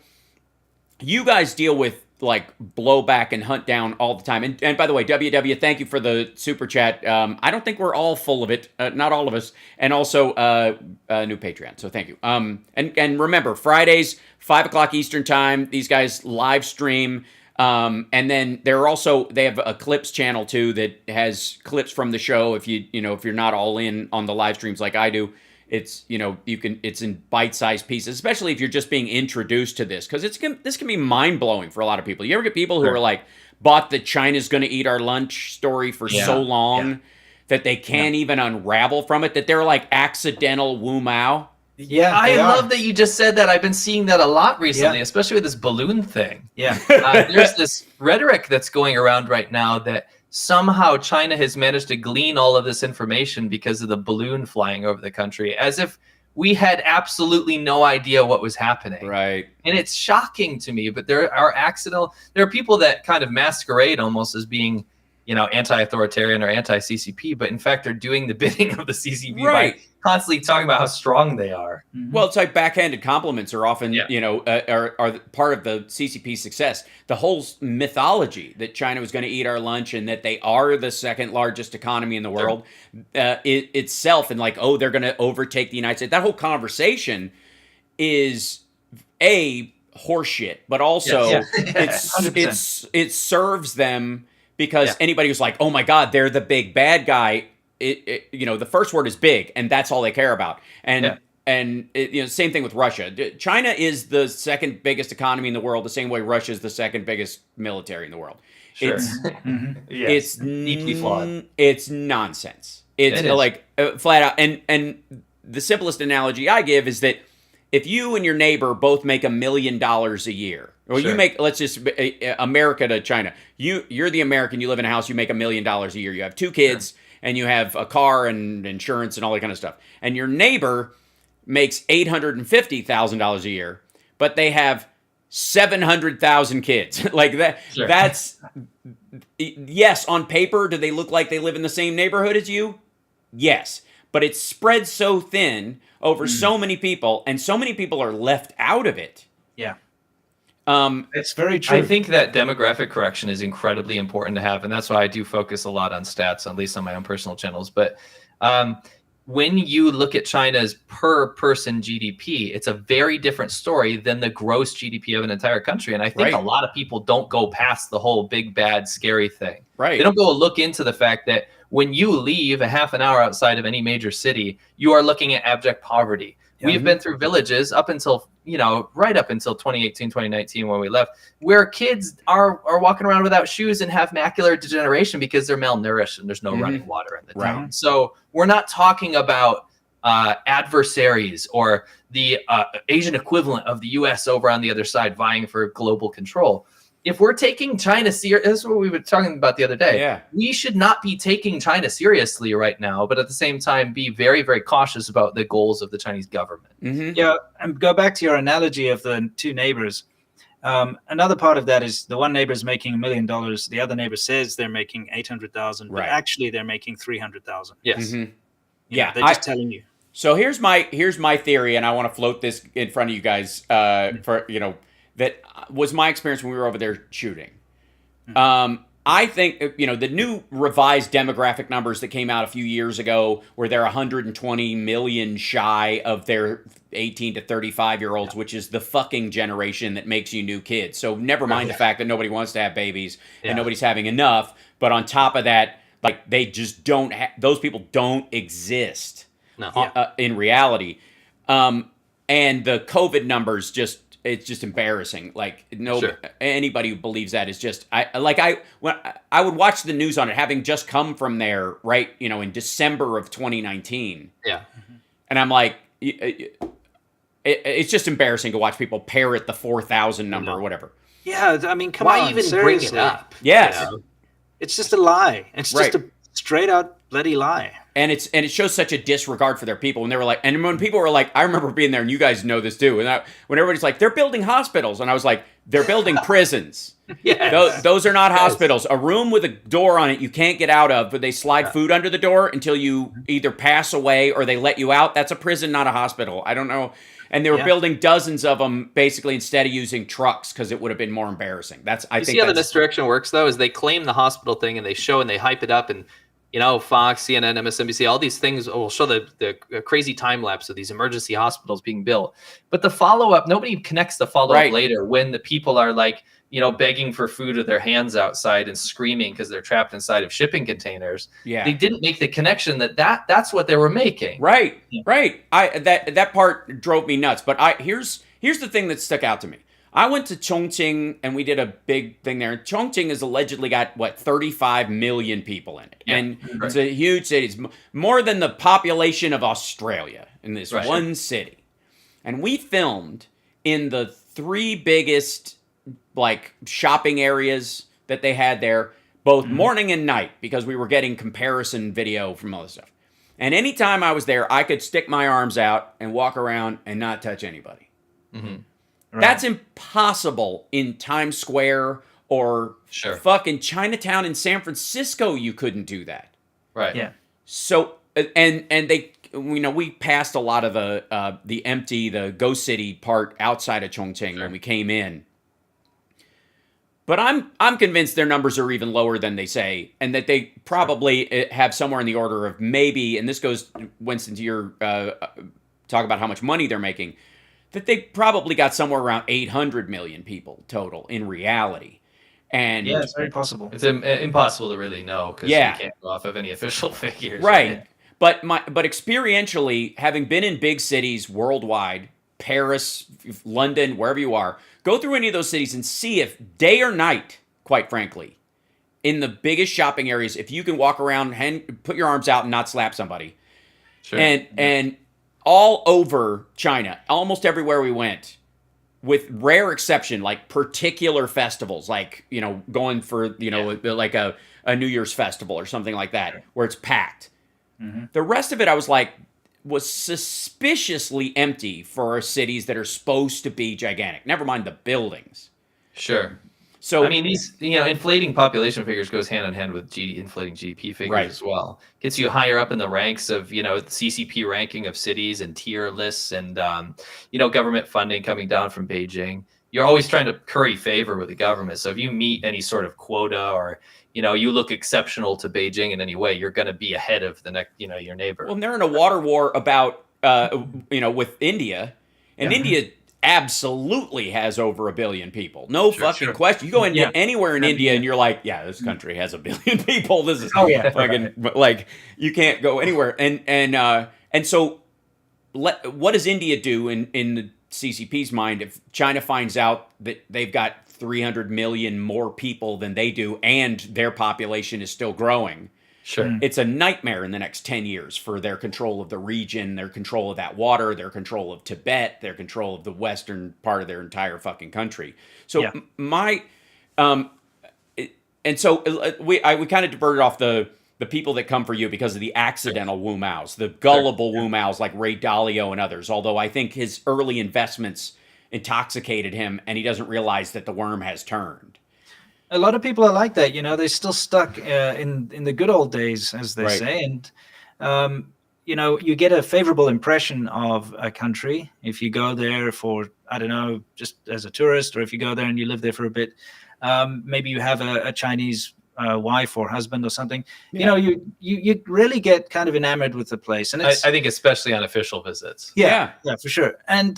you guys deal with like blowback and hunt down all the time. And by the way, WW, thank you for the super chat. I don't think we're all full of it, not all of us, and also new Patreon. So thank you. And remember, Fridays 5:00 Eastern time. These guys live stream. And then they have a clips channel too that has clips from the show. If you're not all in on the live streams like I do, it's, it's in bite-sized pieces, especially if you're just being introduced to this, because this can be mind-blowing for a lot of people. You ever get people who are like, bought the China's gonna eat our lunch story for so long that they can't even unravel from it, that they're like accidental Wu Mao. Yeah, I love that you just said that. I've been seeing that a lot recently, especially with this balloon thing. Yeah. There's this rhetoric that's going around right now that somehow China has managed to glean all of this information because of the balloon flying over the country, as if we had absolutely no idea what was happening. Right. And it's shocking to me, but there are people that kind of masquerade almost as being, anti-authoritarian or anti-CCP, but in fact are doing the bidding of the CCP by constantly talking about how strong they are. Mm-hmm. Well, it's like backhanded compliments are often, are part of the CCP's success. The whole mythology that China was going to eat our lunch and that they are the second largest economy in the world itself, and like, oh, they're going to overtake the United States. That whole conversation is horseshit, but also it serves them. Because anybody who's like, oh my God, they're the big bad guy. The first word is big, and that's all they care about. And same thing with Russia. China is the second biggest economy in the world, the same way Russia is the second biggest military in the world. Sure. It's deeply flawed. It's nonsense. It's like flat out. And the simplest analogy I give is that if you and your neighbor both make $1 million a year, or you make, let's just America to China. You're the American. You live in a house. You make $1 million a year. You have 2 kids, and you have a car and insurance and all that kind of stuff. And your neighbor makes $850,000 a year, but they have 700,000 kids. Like that. Sure. That's yes. On paper, do they look like they live in the same neighborhood as you? Yes, but it's spread so thin over so many people, and so many people are left out of it. Yeah. It's very true. I think that demographic correction is incredibly important to have, and that's why I do focus a lot on stats, at least on my own personal channels. But when you look at China's per person GDP, it's a very different story than the gross GDP of an entire country. And I think a lot of people don't go past the whole big, bad, scary thing. Right. They don't go look into the fact that when you leave a half an hour outside of any major city, you are looking at abject poverty. We've been through villages up until, right up until 2018, 2019 when we left, where kids are walking around without shoes and have macular degeneration because they're malnourished and there's no running water in the town. So we're not talking about adversaries or the Asian equivalent of the US over on the other side vying for global control. If we're taking China serious, this is what we were talking about the other day. We should not be taking China seriously right now, but at the same time, be very, very cautious about the goals of the Chinese government. Yeah, and go back to your analogy of the 2 neighbors. Another part of that is the one neighbor is making $1 million. The other neighbor says they're making 800,000, but actually they're making 300,000. Yes. Yeah, they're just telling you. So here's my theory, and I want to float this in front of you guys. That was my experience when we were over there shooting. I think, the new revised demographic numbers that came out a few years ago, where they're 120 million shy of their 18 to 35-year-olds, which is the fucking generation that makes you new kids. So never mind the fact that nobody wants to have babies and nobody's having enough. But on top of that, like, they just don't those people don't exist in reality. And the COVID numbers it's just embarrassing. Like, anybody who believes that is just I would watch the news on it, having just come from there, right? In December of 2019. Yeah, and I'm like, it's just embarrassing to watch people parrot the 4,000 number or whatever. Yeah, I mean, come on, why even seriously. Bring it up? Yes, it's just a lie. It's just a straight out bloody lie. And it shows such a disregard for their people. And they were like, and when people were like, I remember being there, and you guys know this too. And when everybody's like, they're building hospitals, and I was like, they're building prisons. Those are not hospitals. A room with a door on it you can't get out of, but they slide food under the door until you either pass away or they let you out. That's a prison, not a hospital. I don't know. And they were building dozens of them, basically, instead of using trucks, because it would have been more embarrassing. I think see how the misdirection works, though, is they claim the hospital thing and they show and they hype it up, and Fox, CNN, MSNBC, all these things will show the crazy time lapse of these emergency hospitals being built. But the follow-up, nobody connects the follow-up later when the people are like, begging for food with their hands outside and screaming because they're trapped inside of shipping containers. Yeah. They didn't make the connection that's what they were making. Right. That part drove me nuts. But here's the thing that stuck out to me. I went to Chongqing, and we did a big thing there. Chongqing has allegedly got, 35 million people in it. Yeah, and it's a huge city. It's more than the population of Australia in this one city. And we filmed in the 3 biggest, shopping areas that they had there, both morning and night, because we were getting comparison video from all this stuff. And anytime I was there, I could stick my arms out and walk around and not touch anybody. Mm-hmm. Right. That's impossible in Times Square or fucking Chinatown in San Francisco. You couldn't do that. Right. Yeah. So, and they, we passed a lot of the Ghost City part outside of Chongqing when we came in. But I'm convinced their numbers are even lower than they say, and that they probably have somewhere in the order of maybe, and this goes, Winston, to your talk about how much money they're making, that they probably got somewhere around 800 million people total in reality. And yeah, it's very possible. It's impossible to really know because you can't go off of any official figures. Right. Yeah. But experientially, having been in big cities worldwide, Paris, London, wherever you are, go through any of those cities and see if day or night, quite frankly, in the biggest shopping areas, if you can walk around and put your arms out and not slap somebody. Sure. And all over China, almost everywhere we went, with rare exception, like particular festivals, like, going for, like a New Year's festival or something like that, where it's packed. Mm-hmm. The rest of it, I was suspiciously empty for cities that are supposed to be gigantic. Never mind the buildings. Sure. So I mean, these inflating population figures goes hand in hand with inflating GDP figures as well. Gets you higher up in the ranks of the CCP ranking of cities and tier lists, and government funding coming down from Beijing. You're always trying to curry favor with the government. So if you meet any sort of quota or you look exceptional to Beijing in any way, you're going to be ahead of the next your neighbor. Well, they're in a water war about with India, and India absolutely has over 1 billion people. No fucking question. You go into anywhere in India and you're like, yeah, this country has 1 billion people. This is fucking like, you can't go anywhere. And so what does India do in the CCP's mind if China finds out that they've got 300 million more people than they do and their population is still growing? Sure. It's a nightmare in the next 10 years for their control of the region, their control of that water, their control of Tibet, their control of the western part of their entire fucking country. So we kind of diverted off the people that come for you because of the accidental Wu Maos, the gullible Wu Maos like Ray Dalio and others. Although I think his early investments intoxicated him and he doesn't realize that the worm has turned. A lot of people are like that, they're still stuck in the good old days, as they say. And, you get a favorable impression of a country if you go there for, I don't know, just as a tourist, or if you go there and you live there for a bit. Maybe you have a Chinese wife or husband or something. You really get kind of enamored with the place. And I think especially on official visits. Yeah, for sure. And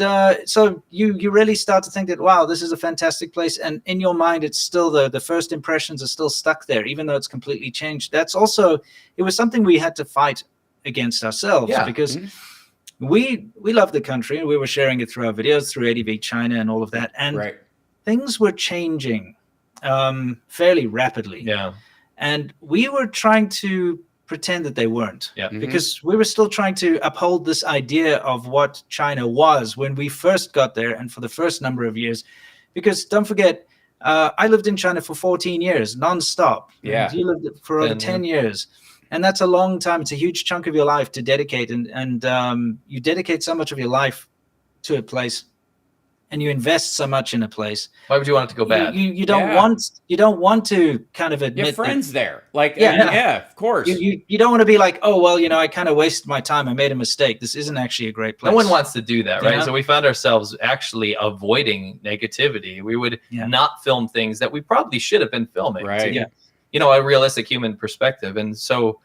so you really start to think that, wow, this is a fantastic place. And in your mind, it's still the first impressions are still stuck there, even though it's completely changed. That's also, it was something we had to fight against ourselves because we love the country and we were sharing it through our videos, through ADV China and all of that. And things were changing fairly rapidly. Yeah. And we were trying to pretend that they weren't. Yeah. Because we were still trying to uphold this idea of what China was when we first got there and for the first number of years. Because don't forget, I lived in China for 14 years, nonstop. Yeah. You lived for over 10 years. And that's a long time. It's a huge chunk of your life to dedicate. And you dedicate so much of your life to a place. And you invest so much in a place. Why would you want it to go bad? You don't want to kind of admit you have friends there. Like, of course. You don't want to be like, oh, well, I kind of wasted my time. I made a mistake. This isn't actually a great place. No one wants to do that, right? So we found ourselves actually avoiding negativity. We would not film things that we probably should have been filming. Right. To get, a realistic human perspective. And so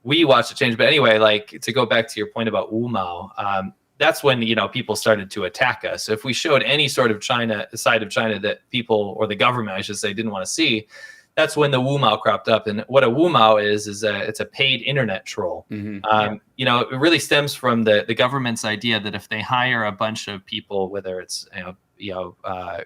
we watched it change. But anyway, like to go back to your point about Wu Mao, that's when, people started to attack us. If we showed any sort of side of China that people, or the government, I should say, didn't want to see, that's when the Wu Mao cropped up. And what a Wu Mao is it's a paid internet troll. Mm-hmm. It really stems from the government's idea that if they hire a bunch of people, whether it's,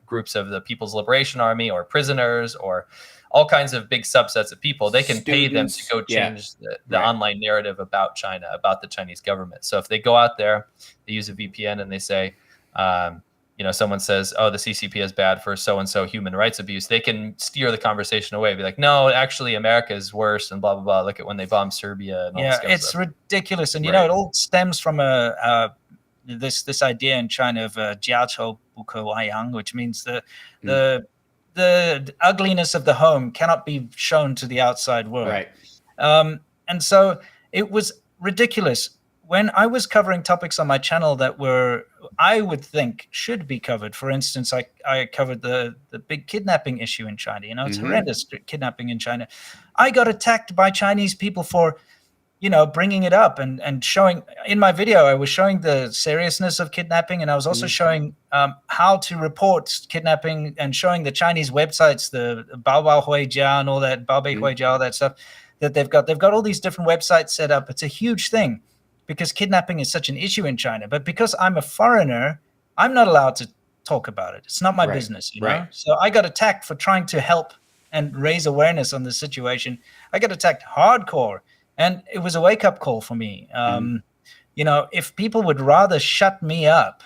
groups of the People's Liberation Army or prisoners or all kinds of big subsets of people, they can pay them to go change the online narrative about China, about the Chinese government. So if they go out there, they use a VPN and they say, someone says, oh, the CCP is bad for so-and-so human rights abuse, they can steer the conversation away, be like, no, actually America is worse and blah, blah, blah. Look at when they bombed Serbia. And all this kind of it's stuff. ridiculous. And, it all stems from this idea in China of jiaqiu bukou aiyang, which means the ugliness of the home cannot be shown to the outside world. Right. And so it was ridiculous. When I was covering topics on my channel that I would think should be covered, for instance, I covered the big kidnapping issue in China. It's horrendous kidnapping in China. I got attacked by Chinese people for, bringing it up and showing. In my video, I was showing the seriousness of kidnapping, and I was also showing how to report kidnapping and showing the Chinese websites, the Baobao Huijia and all that, Baobei Huijia, all that stuff that they've got. They've got all these different websites set up. It's a huge thing, because kidnapping is such an issue in China. But because I'm a foreigner, I'm not allowed to talk about it. It's not my business, Right. So I got attacked for trying to help and raise awareness on the situation. I got attacked hardcore, and it was a wake-up call for me. If people would rather shut me up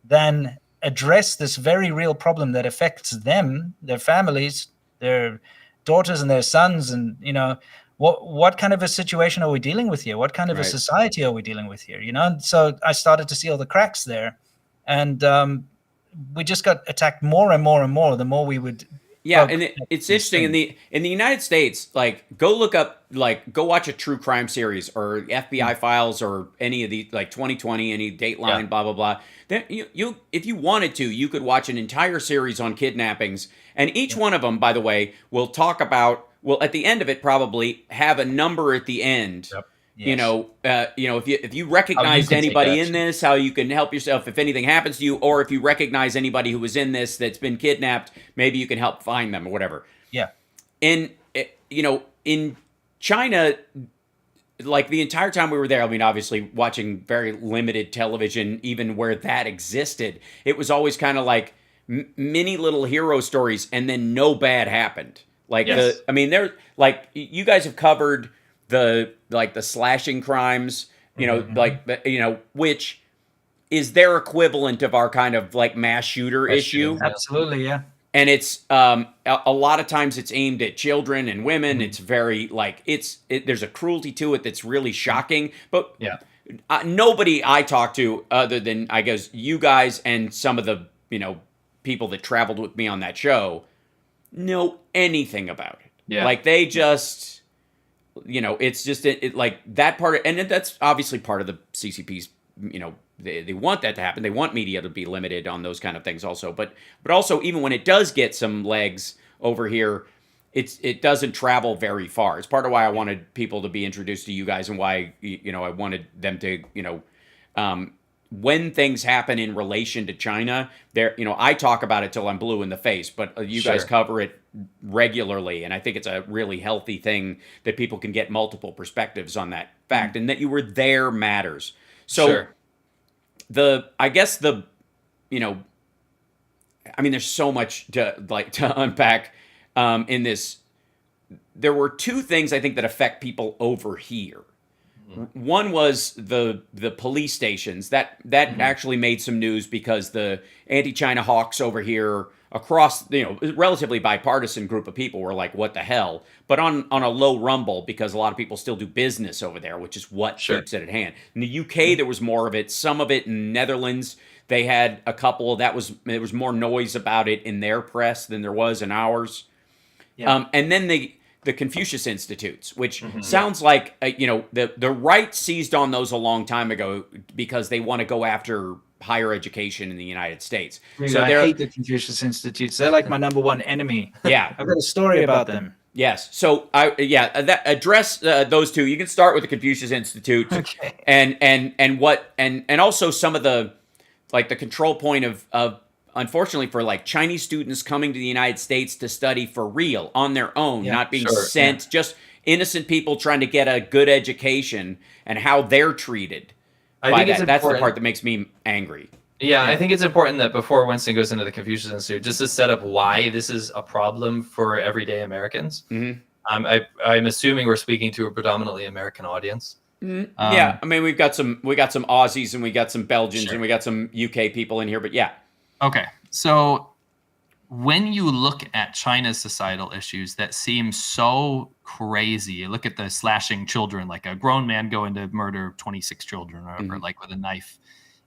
than address this very real problem that affects them, their families, their daughters and their sons, and, what kind of a situation are we dealing with here? What kind of a society are we dealing with here? So I started to see all the cracks there, and we just got attacked more and more and more. The more we would, and it's interesting in the United States. Like, go look up, go watch a true crime series or FBI Files or any of the 2020, any Dateline, blah blah blah. Then you if you wanted to, you could watch an entire series on kidnappings, and each one of them, by the way, will talk about. Well, at the end of it, probably have a number at the end. Yep. Yes. If you recognized anybody in this, how you can help yourself if anything happens to you, or if you recognize anybody who was in this that's been kidnapped, maybe you can help find them or whatever. Yeah. In China, the entire time we were there, I mean, obviously watching very limited television, even where that existed, it was always kind of like mini little hero stories, and then no bad happened. They're you guys have covered the slashing crimes, which is their equivalent of our kind of mass shooter issue. Absolutely, yeah. And it's a lot of times it's aimed at children and women. It's very there's a cruelty to it that's really shocking. But nobody I talk to, other than I guess you guys and some of the people that traveled with me on that show, know anything about it. Yeah. They just, it's just that part of, and that's obviously part of the CCP's, they want that to happen. They want media to be limited on those kind of things also. But also, even when it does get some legs over here, it doesn't travel very far. It's part of why I wanted people to be introduced to you guys, and why, I wanted them to, when things happen in relation to China, I talk about it till I'm blue in the face, but you guys cover it regularly, and I think it's a really healthy thing that people can get multiple perspectives on that fact, and that you were there matters. So there's so much to unpack in this. There were two things I think that affect people over here. One was the police stations that actually made some news, because the anti-China hawks over here across, relatively bipartisan group of people were like, what the hell? But on a low rumble, because a lot of people still do business over there, which is what keeps it at hand. In the UK, there was more of it. Some of it in Netherlands, they had a couple. There was more noise about it in their press than there was in ours. Yeah. And then the Confucius Institutes, which sounds like, the right seized on those a long time ago because they want to go after higher education in the United States. So I hate the Confucius Institutes. They're like my number one enemy. Yeah. I've got a story about them. Yes. So address those two. You can start with the Confucius Institute, and also some of the the control point of unfortunately for Chinese students coming to the United States to study for real on their own, not being sent, just innocent people trying to get a good education, and how they're treated. That's the part that makes me angry. Yeah, I think it's important that before Winston goes into the Confucius Institute, just to set up why this is a problem for everyday Americans. Mm-hmm. I'm assuming we're speaking to a predominantly American audience. Mm-hmm. I mean, we got some Aussies, and we got some Belgians, and we got some UK people in here, but yeah. Okay, so when you look at China's societal issues that seem so crazy, you look at the slashing children, like a grown man going to murder 26 children or like with a knife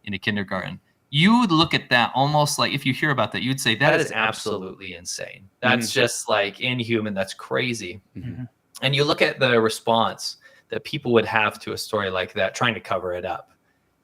in a kindergarten. You would look at that almost like, if you hear about that, you'd say That is absolutely insane. That's just like inhuman. That's crazy. And you look at the response that people would have to a story like that, trying to cover it up.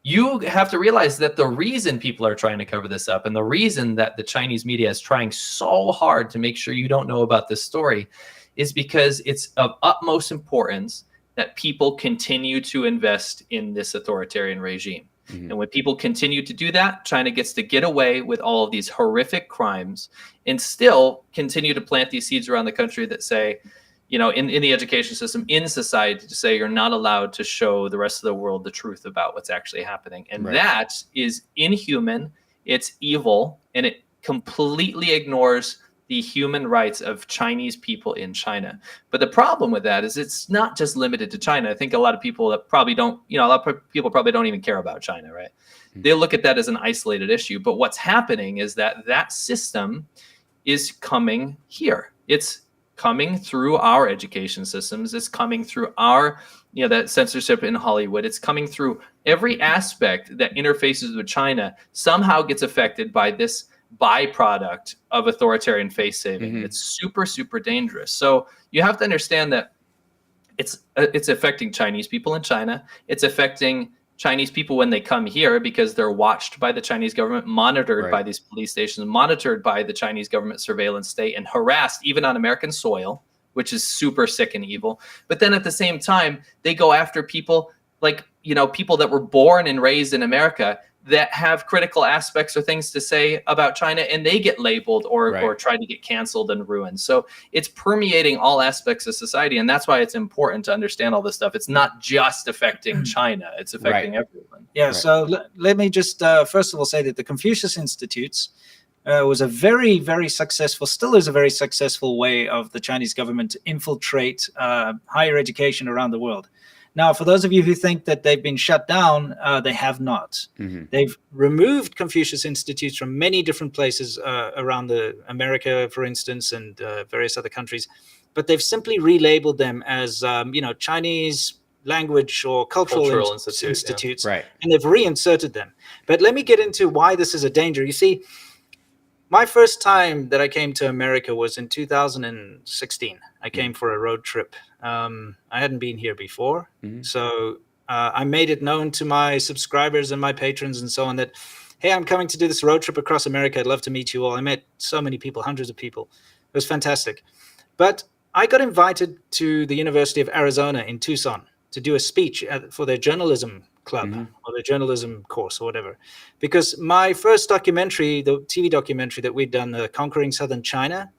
You have to realize that the reason people are trying to cover this up and the reason that the Chinese media is trying so hard to make sure you don't know about this story is because it's of utmost importance that people continue to invest in this authoritarian regime. And when people continue to do that, China gets to get away with all of these horrific crimes and still continue to plant these seeds around the country that say, you know, in the education system, in society, to say you're not allowed to show the rest of the world the truth about what's actually happening. And that is inhuman, it's evil, and it completely ignores the human rights of Chinese people in China. But the problem with that is it's not just limited to China. I think a lot of people that probably don't, you know, a lot of people probably don't even care about China, right? They look at that as an isolated issue. But what's happening is that system is coming here. It's coming through our education systems. It's coming through our, you know, that censorship in Hollywood. It's coming through every aspect that interfaces with China somehow gets affected by this byproduct of authoritarian face saving. It's super, super dangerous. So you have to understand that it's affecting Chinese people in China. It's affecting Chinese people when they come here because they're watched by the Chinese government, monitored by these police stations, monitored by the Chinese government surveillance state, and harassed even on American soil, which is super sick and evil. But then at the same time, they go after people like, you know, people that were born and raised in America that have critical aspects or things to say about China, and they get labeled or try to get canceled and ruined. So it's permeating all aspects of society, and that's why it's important to understand all this stuff. It's not just affecting China, it's affecting everyone. Yeah, so let me just first of all say that the Confucius Institutes was a very, very successful, still is a very successful way of the Chinese government to infiltrate higher education around the world. Now, for those of you who think that they've been shut down, they have not. They've removed Confucius Institutes from many different places around America, for instance, and various other countries. But they've simply relabeled them as, you know, Chinese language or cultural institutes, and they've reinserted them. But let me get into why this is a danger. You see, my first time that I came to America was in 2016. I came for a road trip. I hadn't been here before. So I made it known to my subscribers and my patrons and so on that, hey, I'm coming to do this road trip across America. I'd love to meet you all. I met so many people, hundreds of people. It was fantastic. But I got invited to the University of Arizona in Tucson to do a speech for their journalism club or the journalism course or whatever, because my first documentary, the TV documentary that we'd done, Conquering Southern China,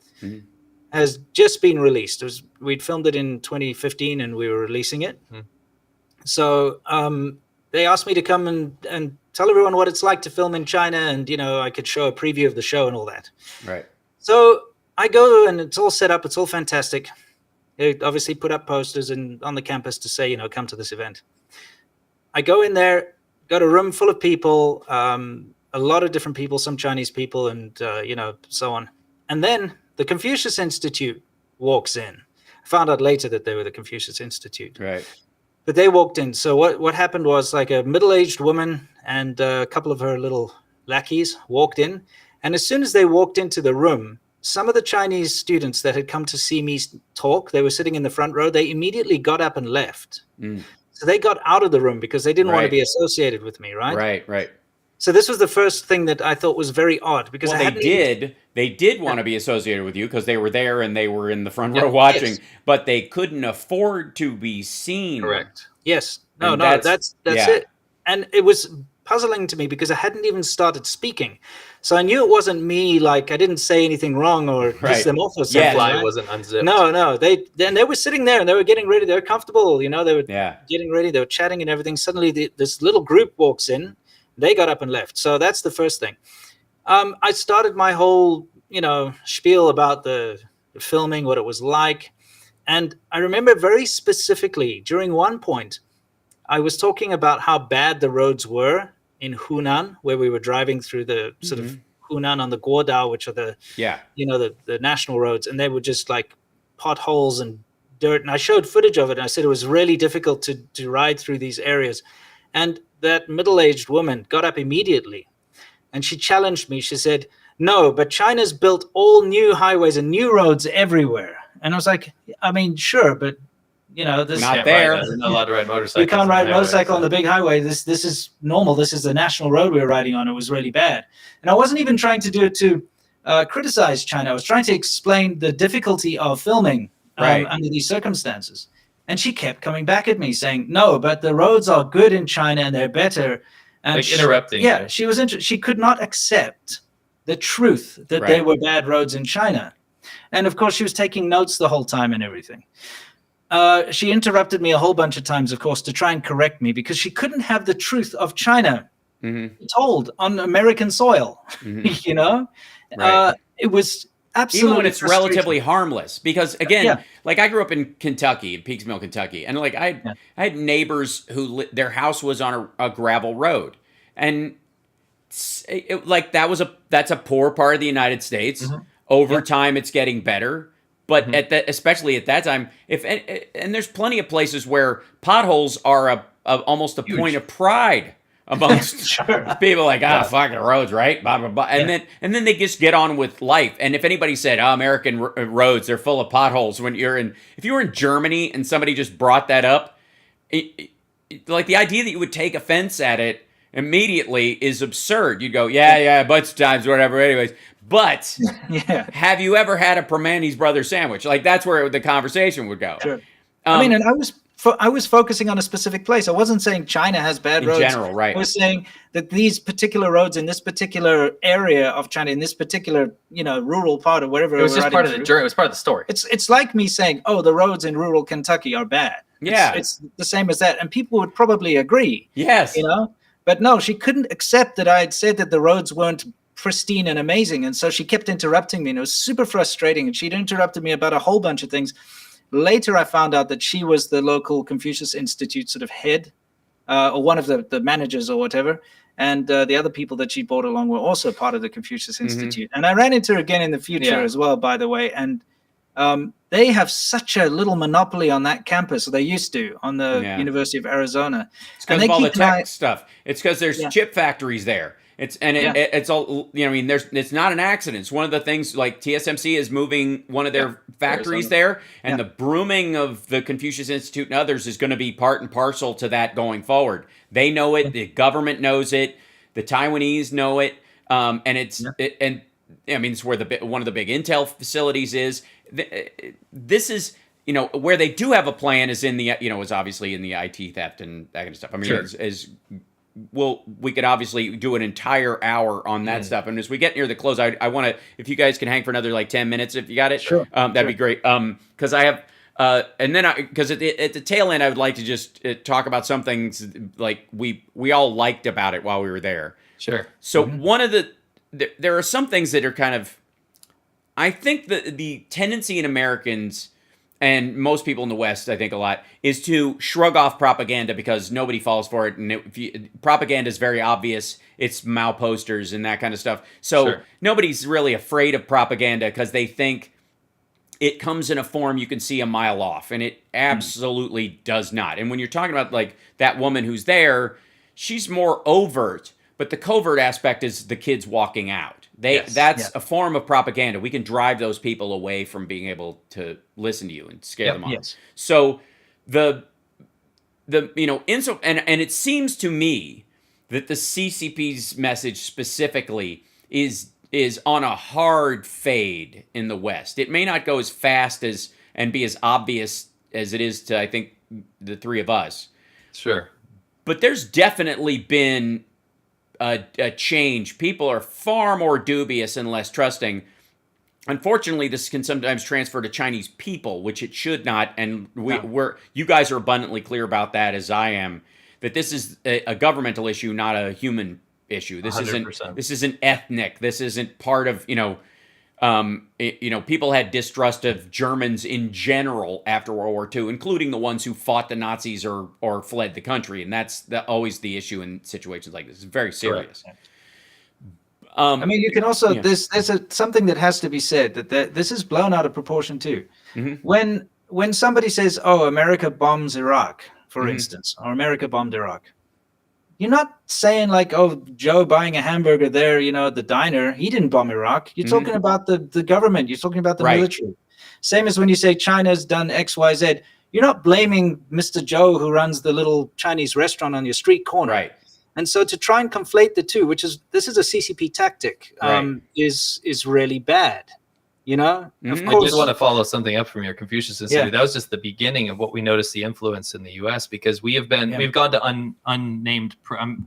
has just been released. We'd filmed it in 2015 and we were releasing it. So they asked me to come and tell everyone what it's like to film in China, and you know, I could show a preview of the show and all that. So I go and it's all set up, it's all fantastic. They obviously put up posters on the campus to say, you know, come to this event. I go in there, got a room full of people, a lot of different people, some Chinese people, and you know, so on. And then the Confucius Institute walks in. I found out later that they were the Confucius Institute. But they walked in. So what happened was, like, a middle-aged woman and a couple of her little lackeys walked in. And as soon as they walked into the room, some of the Chinese students that had come to see me talk, they were sitting in the front row, they immediately got up and left. So they got out of the room because they didn't want to be associated with me, right? So this was the first thing that I thought was very odd, because they did want to be associated with you because they were there and they were in the front row watching, but they couldn't afford to be seen. Yes. No, that's it. And it was puzzling to me because I hadn't even started speaking. So I knew it wasn't me, like I didn't say anything wrong or piss them off or something. Fly wasn't unzipped. No. They were sitting there and they were getting ready. They were comfortable, you know, they were getting ready. They were chatting and everything. Suddenly this little group walks in. They got up and left. So that's the first thing. I started my whole, you know, spiel about the filming, what it was like. And I remember very specifically during one point, I was talking about how bad the roads were in Hunan, where we were driving through the sort of Hunan on the Guodao, which are the the national roads, and they were just like potholes and dirt. And I showed footage of it, and I said it was really difficult to ride through these areas. And that middle-aged woman got up immediately, and she challenged me. She said, "No, but China's built all new highways and new roads everywhere." And I was like, I mean, sure, but this not there. You're not allowed to ride motorcycles. You can't ride a motorcycle on the big highway. This is normal. This is the national road we were riding on. It was really bad. And I wasn't even trying to do it to criticize China. I was trying to explain the difficulty of filming under these circumstances. And she kept coming back at me saying, "No, but the roads are good in China and they're better." And like interrupting. Yeah, she was she could not accept the truth that they were bad roads in China. And of course, she was taking notes the whole time and everything. She interrupted me a whole bunch of times, of course, to try and correct me because she couldn't have the truth of China told on American soil. It was absolutely even when it's relatively harmless. Because again, like I grew up in Kentucky, Peaksville, Kentucky, and like I had neighbors who their house was on a gravel road, and that's a poor part of the United States. Over time, it's getting better. But especially at that time, and there's plenty of places where potholes are almost a huge point of pride amongst people. Like, fucking roads, right? Blah, blah, blah. And then they just get on with life. And if anybody said, American roads, they're full of potholes. If you were in Germany and somebody just brought that up, like the idea that you would take offense at it immediately is absurd. You'd go, a bunch of times, whatever. Anyways. But have you ever had a Permanis Brothers sandwich? Like that's where the conversation would go. Sure. And I was focusing on a specific place. I wasn't saying China has bad roads. In general, right. I was saying that these particular roads in this particular area of China, in this particular, rural part or wherever. It was just part of the journey. It was part of the story. It's like me saying, the roads in rural Kentucky are bad. It's the same as that. And people would probably agree. Yes. But no, she couldn't accept that I had said that the roads weren't pristine and amazing, and so she kept interrupting me, and it was super frustrating. And she'd interrupted me about a whole bunch of things. Later, I found out that she was the local Confucius Institute sort of head, or one of the managers or whatever, and the other people that she brought along were also part of the Confucius Institute. And I ran into her again in the future as well, by the way. And they have such a little monopoly on that campus, or they used to, on the University of Arizona. It's because of all the tech stuff. It's because there's chip factories there. It's all, it's not an accident. It's one of the things, like TSMC is moving one of their factories there, and the brooming of the Confucius Institute and others is going to be part and parcel to that going forward. They know it. The government knows it. The Taiwanese know it. And it's where one of the big Intel facilities is. This is, where they do have a plan is in the, is obviously in the IT theft and that kind of stuff. I mean, we could obviously do an entire hour on that stuff. And as we get near the close, I want to, if you guys can hang for another like 10 minutes, if you got it, that'd be great. Because I have, and then because at the tail end, I would like to just talk about some things like we all liked about it while we were there. Sure. So one of there are some things that are kind of, I think the tendency in Americans and most people in the West, I think a lot, is to shrug off propaganda because nobody falls for it. And propaganda is very obvious. It's Mao posters and that kind of stuff. So nobody's really afraid of propaganda because they think it comes in a form you can see a mile off. And it absolutely does not. And when you're talking about like that woman who's there, she's more overt. But the covert aspect is the kids walking out. That's a form of propaganda. We can drive those people away from being able to listen to you and scare them off. Yes. So and it seems to me that the CCP's message specifically is on a hard fade in the West. It may not go as fast and be as obvious as it is to, I think, the three of us. Sure. But there's definitely been a change. People are far more dubious and less trusting. Unfortunately, this can sometimes transfer to Chinese people, which it should not. And you guys are abundantly clear about that, as I am, that this is a governmental issue, not a human issue. This 100%. This isn't ethnic. This isn't part of, people had distrust of Germans in general after World War II, including the ones who fought the Nazis or fled the country. And that's always the issue in situations like this. It's very serious. I mean, you can also Yeah. there's something that has to be said that this is blown out of proportion too. Mhm. When somebody says, "Oh, America bombs Iraq," for Mhm. instance, or America bombed Iraq, you're not saying like, "Oh, Joe buying a hamburger there, at the diner, he didn't bomb Iraq." You're talking about the government. You're talking about the Right. military. Same as when you say China's done X, Y, Z. You're not blaming Mr. Joe who runs the little Chinese restaurant on your street corner. Right. And so to try and conflate the two, this is a CCP tactic, Right. is really bad. Of I course. just want to follow something up from your Confucius Institute. That was just the beginning of what we noticed the influence in the U.S. because we've gone to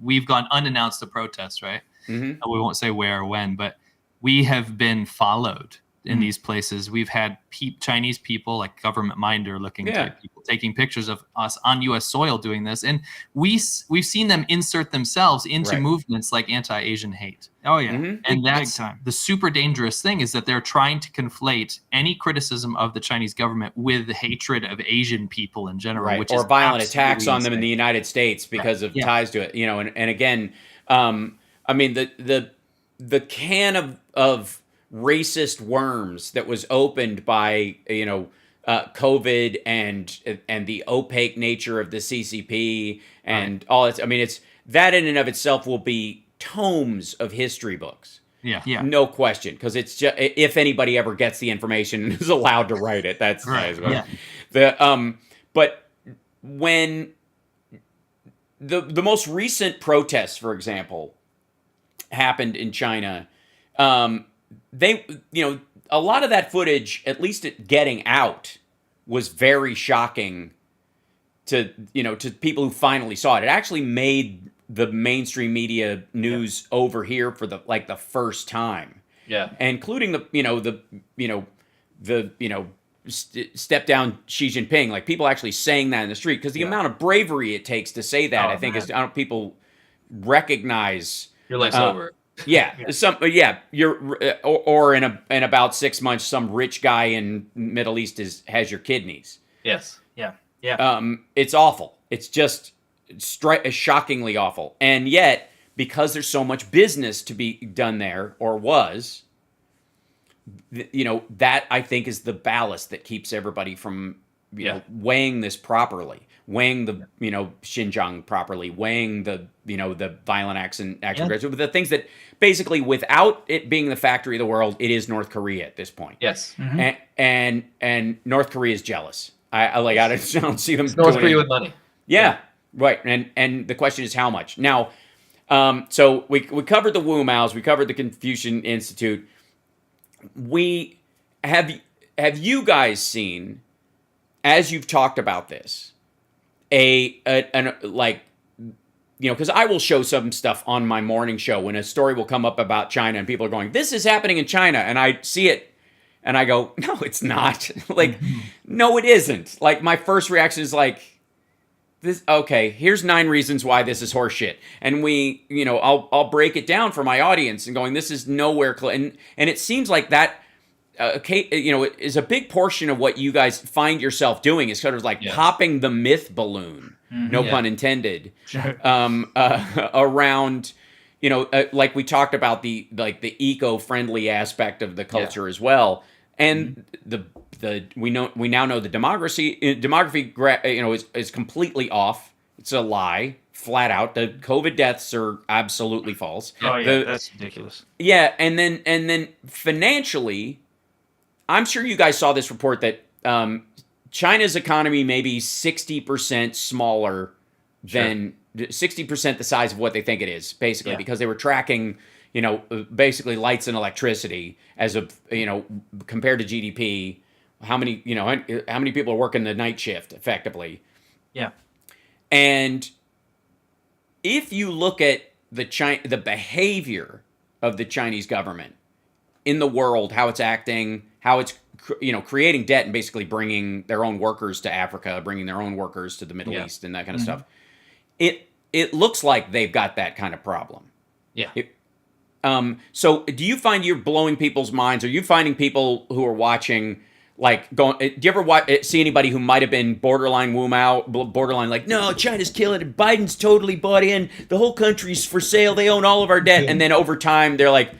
we've gone unannounced to protests, right? Mm-hmm. We won't say where or when, but we have been followed in these places. We've had Chinese people, like government minder looking type people, taking pictures of us on U.S. soil doing this, and we've seen them insert themselves into movements like anti-Asian hate. Oh yeah, and that's big time. the super dangerous thing is that they're trying to conflate any criticism of the Chinese government with the hatred of Asian people in general, which or is violent attacks on them in insane. the United States because of ties to it. And again, I mean the can of racist worms that was opened by COVID and the opaque nature of the CCP and all that. I mean, it's that in and of itself will be tomes of history books. Yeah. No question, because it's just if anybody ever gets the information and is allowed to write it, that's Right. But when the most recent protests, for example, happened in China, they a lot of that footage, at least it getting out, was very shocking to people who finally saw it. It actually made the mainstream media news over here for the first time. Yeah. Including step down Xi Jinping, like people actually saying that in the street, because the amount of bravery it takes to say that, I think people recognize Your life's over. You're or in about 6 months, some rich guy in Middle East has your kidneys. Yes. Yeah. It's awful. It's just shockingly awful. And yet, because there's so much business to be done there, or was, that I think is the ballast that keeps everybody from weighing this properly, weighing the Xinjiang properly, weighing the violent acts and the things that basically, without it being the factory of the world, it is North Korea at this point. Yes. And North Korea is jealous. I don't see them. North Korea with money. Yeah, right. And the question is how much. Now, so we covered the Wu Maos, we covered the Confucian Institute. We have you guys seen, as you've talked about this, because I will show some stuff on my morning show when a story will come up about China and people are going, "This is happening in China," and I see it and I go, "No, it's not." No, it isn't. Like, my first reaction is like, this. Okay, here's 9 reasons why this is horseshit, and I'll break it down for my audience and going, this is nowhere close, and it seems like that. Is a big portion of what you guys find yourself doing is sort of like popping the myth balloon, no pun intended, around, like we talked about the eco-friendly aspect of the culture as well, and we now know the demography is completely off. It's a lie, flat out. The COVID deaths are absolutely false. Oh yeah, that's ridiculous. Yeah, and then financially, I'm sure you guys saw this report that China's economy may be 60% smaller than 60% the size of what they think it is, basically, because they were tracking, basically lights and electricity as of, compared to GDP, how many people are working the night shift effectively. Yeah. And if you look at the behavior of the Chinese government in the world, how it's acting, how it's creating debt and basically bringing their own workers to Africa, bringing their own workers to the Middle East and that kind of stuff. It looks like they've got that kind of problem. Yeah. So do you find you're blowing people's minds? Are you finding people who are watching like going. Do you ever see anybody who might have been borderline borderline like, no, China's killing it. Biden's totally bought in. The whole country's for sale. They own all of our debt. And then over time, they're like,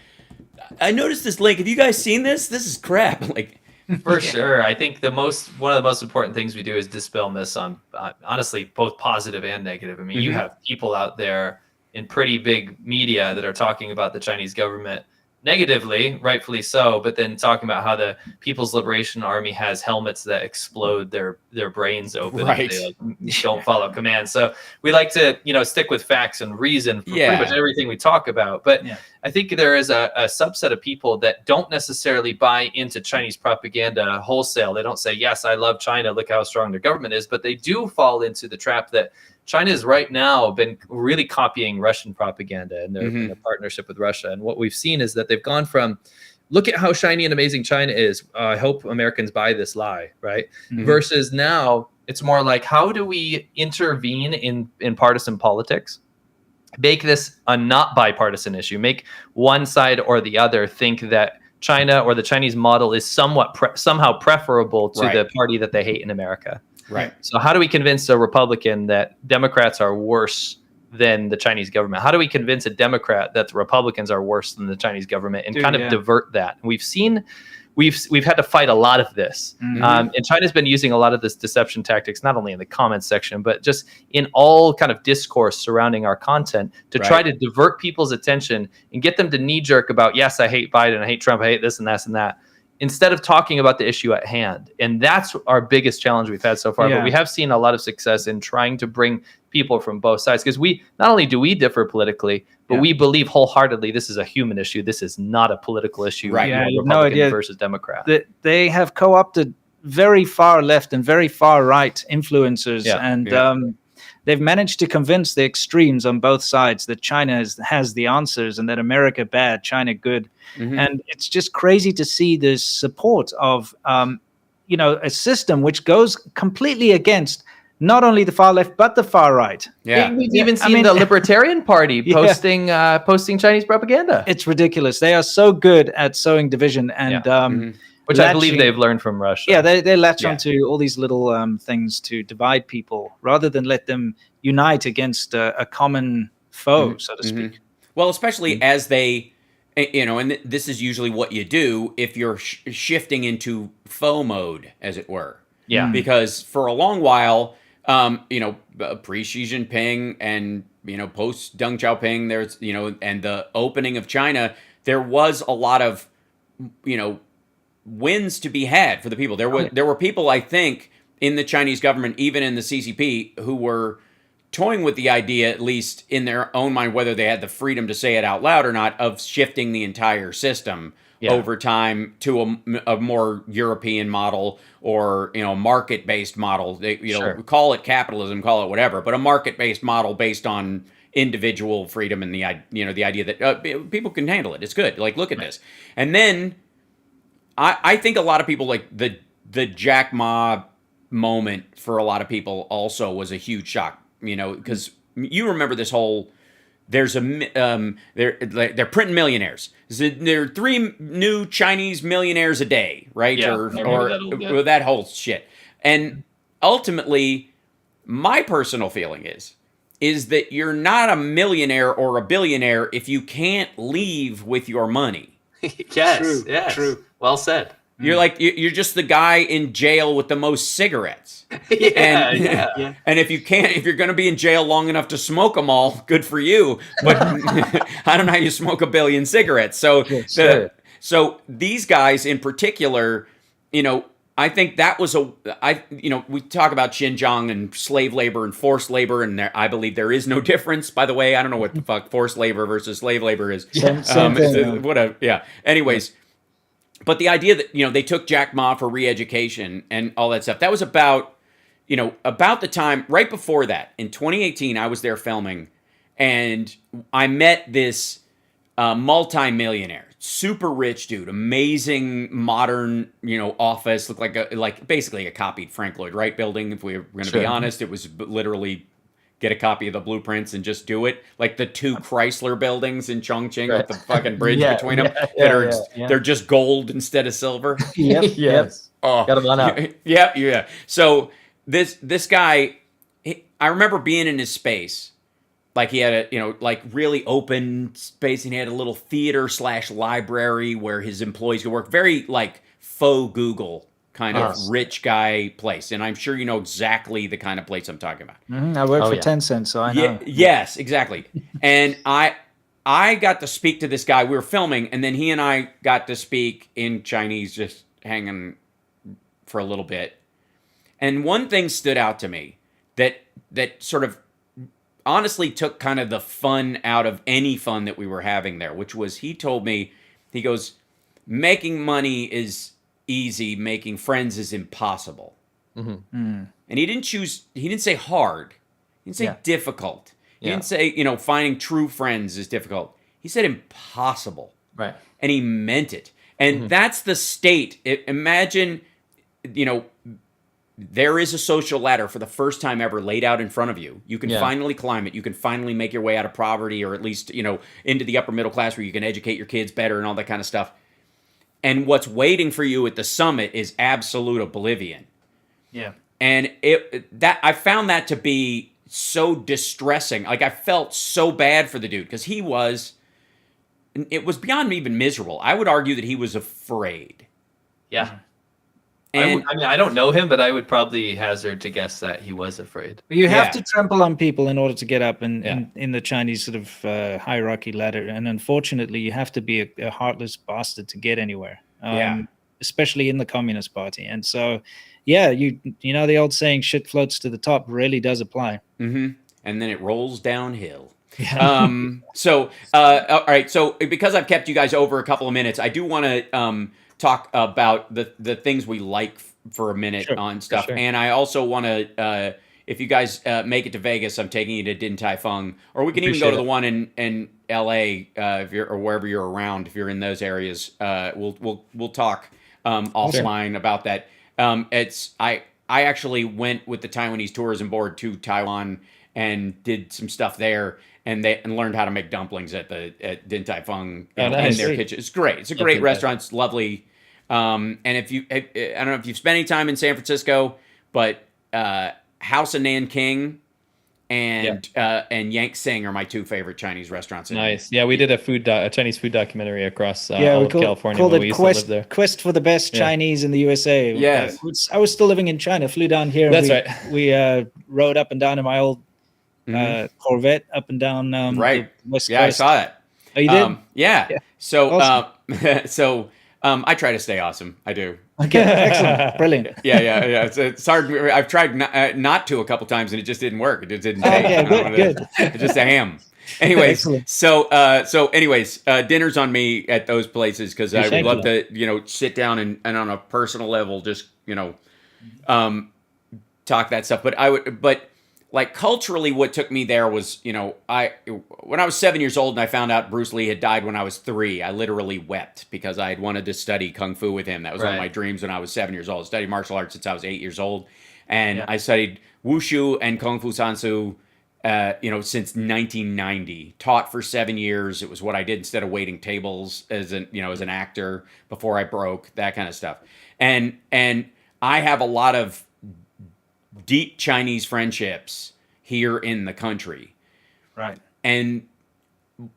I noticed this link. Have you guys seen this? This is crap. Like, for sure. I think one of the most important things we do is dispel myths on honestly both positive and negative. I mean, you have people out there in pretty big media that are talking about the Chinese government negatively, rightfully so, but then talking about how the People's Liberation Army has helmets that explode their brains open if they like, don't follow commands. So we like to, stick with facts and reason for pretty much everything we talk about. But I think there is a subset of people that don't necessarily buy into Chinese propaganda wholesale. They don't say, yes, I love China, look how strong their government is, but they do fall into the trap that China has right now been really copying Russian propaganda and their partnership with Russia. And what we've seen is that they've gone from, look at how shiny and amazing China is. I hope Americans buy this lie, right? Versus now, it's more like, how do we intervene in partisan politics? Make this a not bipartisan issue. Make one side or the other think that China or the Chinese model is somehow preferable to the party that they hate in America. Right. So how do we convince a Republican that Democrats are worse than the Chinese government? How do we convince a Democrat that the Republicans are worse than the Chinese government and divert that? And we've had to fight a lot of this. And China's been using a lot of this deception tactics, not only in the comments section, but just in all kind of discourse surrounding our content to try to divert people's attention and get them to knee jerk about, yes, I hate Biden, I hate Trump, I hate this and that and that, instead of talking about the issue at hand. And that's our biggest challenge we've had so far. But we have seen a lot of success in trying to bring people from both sides, because not only do we differ politically, but we believe wholeheartedly this is a human issue. This is not a political issue. Right. Republican versus Democrat. They have co-opted very far left and very far right influencers, and they've managed to convince the extremes on both sides that China has the answers and that America bad, China good. And it's just crazy to see this support of, a system which goes completely against not only the far left, but the far right. Yeah. We've even seen the Libertarian Party posting Chinese propaganda. It's ridiculous. They are so good at sowing division and which I believe they've learned from Russia. Yeah, they latch onto all these little things to divide people rather than let them unite against a common foe, so to speak. Well, especially as they, and this is usually what you do if you're shifting into foe mode, as it were. Yeah. Because for a long while, pre Xi Jinping and, post Deng Xiaoping, there's, and the opening of China, there was a lot of, wins to be had for the people. There were people, I think, in the Chinese government, even in the CCP, who were toying with the idea, at least in their own mind, whether they had the freedom to say it out loud or not, of shifting the entire system over time to a more European model or market-based model. Call it capitalism, call it whatever, but a market-based model based on individual freedom and the idea that people can handle it. It's good. Like, look at this. And then I think a lot of people, like the Jack Ma moment for a lot of people also was a huge shock, because you remember this whole, there's they're printing millionaires. There are 3 new Chinese millionaires a day, right? Yeah, or that whole shit. And ultimately, my personal feeling is that you're not a millionaire or a billionaire if you can't leave with your money. True. Well said. You're you're just the guy in jail with the most cigarettes. And if you're going to be in jail long enough to smoke them all, good for you. But I don't know how you smoke 1 billion cigarettes. So, so these guys in particular, I think that was we talk about Xinjiang and slave labor and forced labor, and I believe there is no difference. By the way, I don't know what the fuck forced labor versus slave labor is. Same thing, Anyways. But the idea that, they took Jack Ma for re-education and all that stuff, that was about the time, right before that, in 2018, I was there filming, and I met this multi-millionaire, super rich dude, amazing modern, office, looked like basically a copied Frank Lloyd Wright building, if we were going to be honest. It was literally get a copy of the blueprints and just do it. Like the 2 Chrysler buildings in Chongqing with the fucking bridge between them they're just gold instead of silver. Yep. Yes. Oh, Got 'em on up. yeah. So this guy, I remember being in his space. Like he had a, like really open space, and he had a little theater / library where his employees could work. Very like faux Google kind of rich guy place. And I'm sure you know exactly the kind of place I'm talking about. I work for Tencent, so I know. Yes, exactly. And I got to speak to this guy. We were filming, and then he and I got to speak in Chinese, just hanging for a little bit. And one thing stood out to me that sort of honestly took kind of the fun out of any fun that we were having there, which was he told me, he goes, making money is easy, making friends is impossible. And he didn't say hard. He didn't say difficult. He didn't say, finding true friends is difficult. He said impossible. Right. And he meant it. And that's the state. Imagine, there is a social ladder for the first time ever laid out in front of you. You can finally climb it. You can finally make your way out of poverty, or at least, into the upper middle class where you can educate your kids better and all that kind of stuff. And what's waiting for you at the summit is absolute oblivion. Yeah. And I found that to be so distressing. Like I felt so bad for the dude because it was beyond even miserable. I would argue that he was afraid. Yeah. And I don't know him, but I would probably hazard to guess that he was afraid. You have to trample on people in order to get up in the Chinese sort of hierarchy ladder. And unfortunately, you have to be a heartless bastard to get anywhere, especially in the Communist Party. And so, you know, the old saying, shit floats to the top really does apply. Mm-hmm. And then it rolls downhill. So, all right. So because I've kept you guys over a couple of minutes, I do want to talk about the things we like for a minute on stuff. Sure. And I also want to, if you guys make it to Vegas, I'm taking you to Din Tai Fung, or we can even go to the one in LA if you're, or wherever you're around. If you're in those areas, we'll talk offline about that. I actually went with the Taiwanese tourism board to Taiwan and did some stuff there, and learned how to make dumplings at Din Tai Fung in their kitchen. It's great. It's a great restaurant. It's lovely. And if you, I don't know if you've spent any time in San Francisco, but House of Nanking and Yang Sing are my 2 favorite Chinese restaurants. Nice. Yeah, we did a Chinese food documentary across all of California. Called when it we used to live there. Quest for the Best Chinese in the USA. Yes. I was still living in China, flew down here. That's right. We rode up and down in my old Corvette up and down the West Coast. I saw that. Oh, you did? Yeah. So, Awesome. I try to stay awesome. I do. Okay, excellent, brilliant. Yeah. It's hard. I've tried not to a couple times, and it just didn't work. It just didn't take. Okay, good. It's just a ham. Anyways, Excellent. so dinner's on me at those places because I would love to, sit down and on a personal level, just talk that stuff. But like culturally, what took me there was, when I was 7 years old and I found out Bruce Lee had died when I was 3, I literally wept because I had wanted to study Kung Fu with him. That was one of my dreams when I was 7 years old. I studied martial arts since I was 8 years old. And I studied Wushu and Kung Fu Sansu, since 1990. Taught for 7 years. It was what I did instead of waiting tables as an actor before I broke, that kind of stuff. And I have a lot of deep Chinese friendships here in the country. Right. And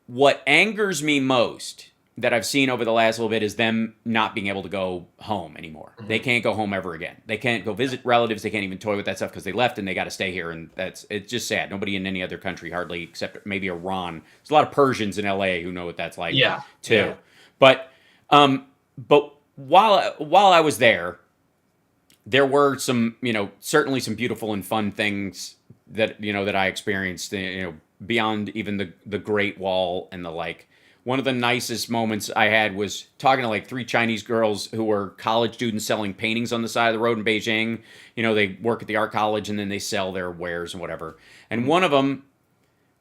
what angers me most that I've seen over the last little bit is them not being able to go home anymore. Mm-hmm. They can't go home ever again. They can't go visit relatives. They can't even toy with that stuff because they left and they got to stay here. And it's just sad. Nobody in any other country hardly, except maybe Iran. There's a lot of Persians in LA who know what that's like too. Yeah. But while I was there were some, certainly some beautiful and fun things that, that I experienced, beyond even the Great Wall and the like. One of the nicest moments I had was talking to like 3 Chinese girls who were college students selling paintings on the side of the road in Beijing. They work at the art college and then they sell their wares and whatever. And one of them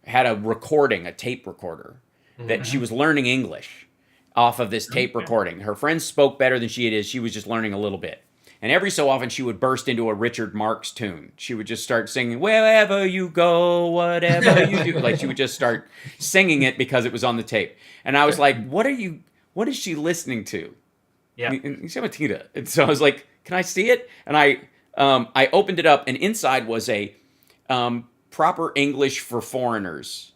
had a tape recorder that she was learning English off of this tape recording. Her friends spoke better than she did. She was just learning a little bit. And every so often she would burst into a Richard Marx tune. She would just start singing, wherever you go, whatever you do. Like she would just start singing it because it was on the tape. And I was like, what is she listening to? Yeah. And so I was like, can I see it? And I opened it up, and inside was a proper English for foreigners.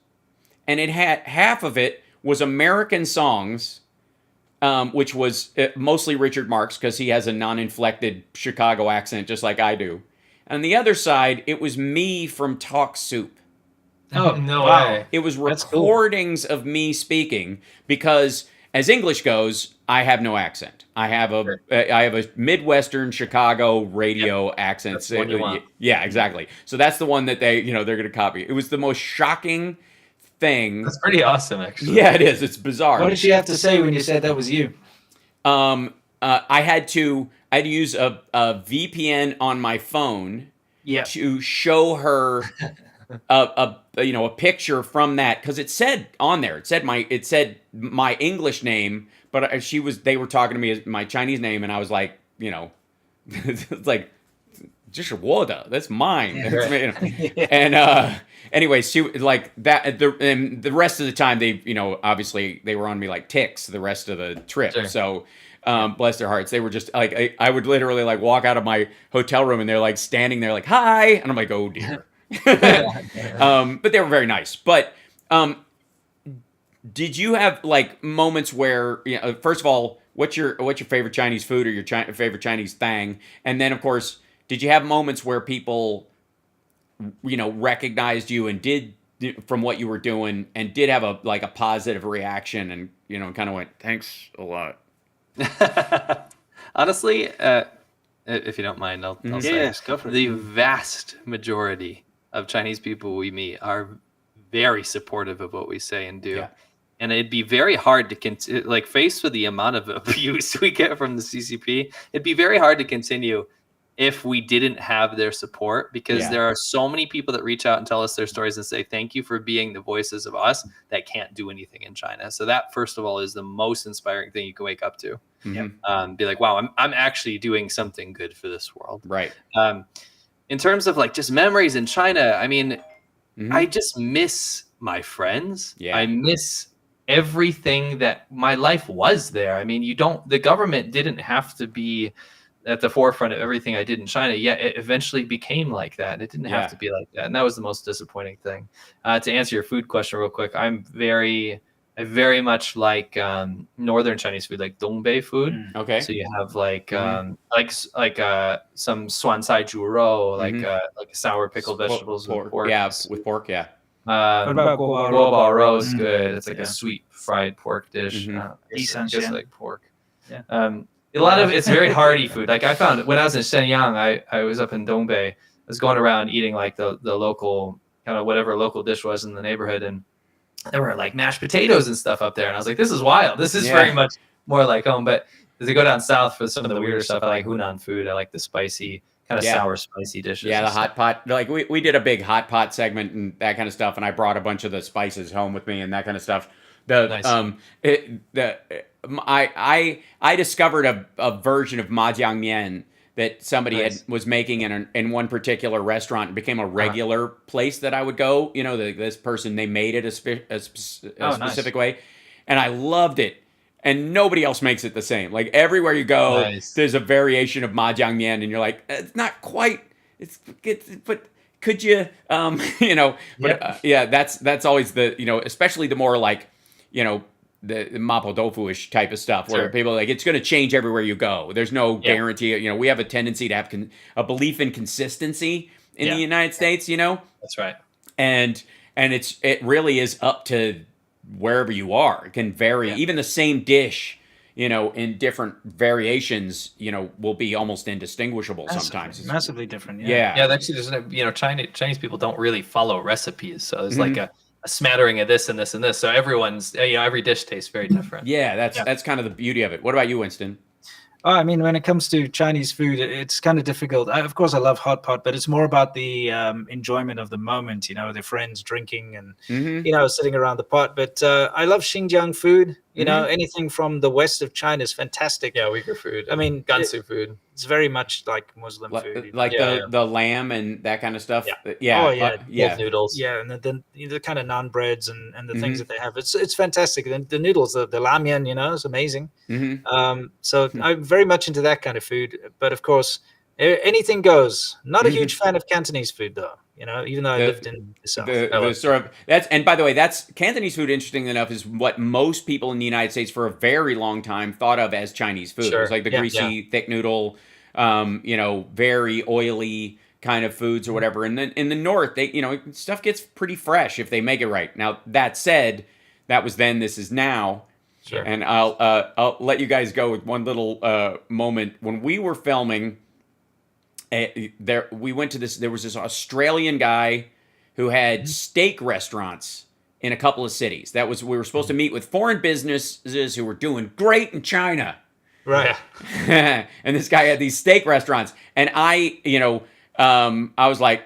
And it had half of it was American songs, which was mostly Richard Marx because he has a non-inflected Chicago accent just like I do. And the other side, it was me from Talk Soup. Oh, no wow. way. It was That's cool. recordings of me speaking because, as English goes, I have no accent. I have a Midwestern Chicago radio accent. That's the one you want. Yeah, exactly. So that's the one that they're going to copy. It was the most shocking thing. That's pretty awesome, actually. Yeah, it is. It's bizarre. What did she have to say when you said that was you? I had to use a VPN on my phone Yeah. to show her a picture from that, because it said on there, it said my English name, but they were talking to me as my Chinese name, and I was like, it's like, just water, that's mine. That's me, And anyway, she like that. And the rest of the time, they obviously they were on me like ticks the rest of the trip. Sure. So bless their hearts, they were just like I would literally like walk out of my hotel room and they're like standing there like hi, and I'm like, oh dear. But they were very nice. But did you have like moments where first of all, what's your favorite Chinese food or your favorite Chinese thing, and then of course, did you have moments where people recognized you and did from what you were doing and did have a positive reaction and kind of went thanks a lot? Honestly, if you don't mind, I'll say Yes, go for it. the vast majority of Chinese people we meet are very supportive of what we say and do. Yeah. And it'd be very hard to faced with the amount of abuse we get from the CCP, it'd be very hard to continue if we didn't have their support, because there are so many people that reach out and tell us their stories and say, thank you for being the voices of us that can't do anything in China. So that, first of all, is the most inspiring thing you can wake up to. Mm-hmm. Be like, wow, I'm actually doing something good for this world. Right. In terms of like just memories in China, I mean, Mhm. I just miss my friends. Yeah. I miss everything that my life was there. I mean, the government didn't have to be at the forefront of everything I did in China, yet it eventually became like that. It didn't have to be like that. And that was the most disappointing thing. To answer your food question real quick, I very much like northern Chinese food, like Dongbei food. Okay. So you have like some suan cai zhu rou, like sour pickled vegetables with pork. Yeah, with pork. Yeah. What about guo Guo rou is good. It's like a sweet fried pork dish. It's Yisan just xian. like pork. Yeah. A lot of it's very hearty food. Like I found when I was in Shenyang, I was up in Dongbei. I was going around eating like the local kind of whatever local dish was in the neighborhood, and there were like mashed potatoes and stuff up there. And I was like, this is wild. This is very much more like home. But as I go down south for some of the weirder stuff, I like Hunan food. I like the spicy kind of sour spicy dishes. Yeah, the hot pot. Like we did a big hot pot segment and that kind of stuff, and I brought a bunch of the spices home with me and that kind of stuff. I discovered a version of majiang mian that somebody was making in one particular restaurant and became a regular place that I would go. This person, they made it a specific way, and I loved it. And nobody else makes it the same. Like everywhere you go, there's a variation of majiang mian, and you're like, it's not quite. But could you, that's always the, especially the more like, the mapo tofu-ish type of stuff where people are like, it's going to change everywhere you go. There's no guarantee. We have a tendency to have a belief in consistency in the United States, That's right. And it really is up to wherever you are. It can vary. Even the same dish, in different variations, will be almost indistinguishable sometimes. Massively different. Yeah, actually, there's Chinese people don't really follow recipes, so there's like a smattering of this and this and this. So everyone's, every dish tastes very different. Yeah, that's kind of the beauty of it. What about you, Winston? I mean, when it comes to Chinese food, it's kind of difficult. Of course, I love hot pot, but it's more about the enjoyment of the moment, their friends drinking and, sitting around the pot. But I love Xinjiang food. You know, anything from the west of China is fantastic. Yeah, Uyghur food. I mean, Gansu food. It's very much like Muslim food. Like the lamb and that kind of stuff. Yeah. Oh, yeah. Wolf noodles. Yeah, and the kind of naan breads and the things that they have. It's fantastic. The noodles, the ramyun, you know, is amazing. So I'm very much into that kind of food. But of course, anything goes. Not a huge fan of Cantonese food, though. You know, even though I lived in the south. And by the way, that's Cantonese food. Interesting enough, is what most people in the United States for a very long time thought of as Chinese food. It was like the greasy, thick noodle, you know, very oily kind of foods or whatever. And then in the north, they, you know, stuff gets pretty fresh if they make it right. Now that said, that was then. This is now. Sure. And I'll let you guys go with one little moment when we were filming. We went to this. There was this Australian guy who had steak restaurants in a couple of cities. We were supposed to meet with foreign businesses who were doing great in China, right? And this guy had these steak restaurants, and I was like,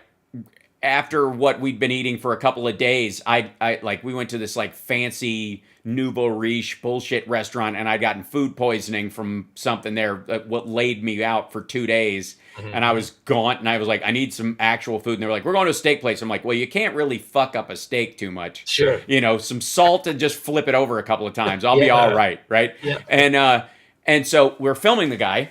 after what we'd been eating for a couple of days, we went to this like fancy nouveau riche bullshit restaurant, and I'd gotten food poisoning from something there what laid me out for 2 days. And I was gaunt, and I was like, I need some actual food. And they were like, we're going to a steak place. I'm like, well, you can't really fuck up a steak too much. Sure. You know, some salt and just flip it over a couple of times. I'll be all right, right? Yeah. And so we're filming the guy,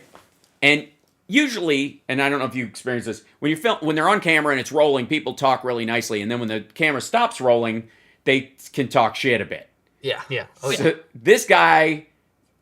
and usually, and I don't know if you experience this, when they're on camera and it's rolling, people talk really nicely, and then when the camera stops rolling, they can talk shit a bit. Yeah. So this guy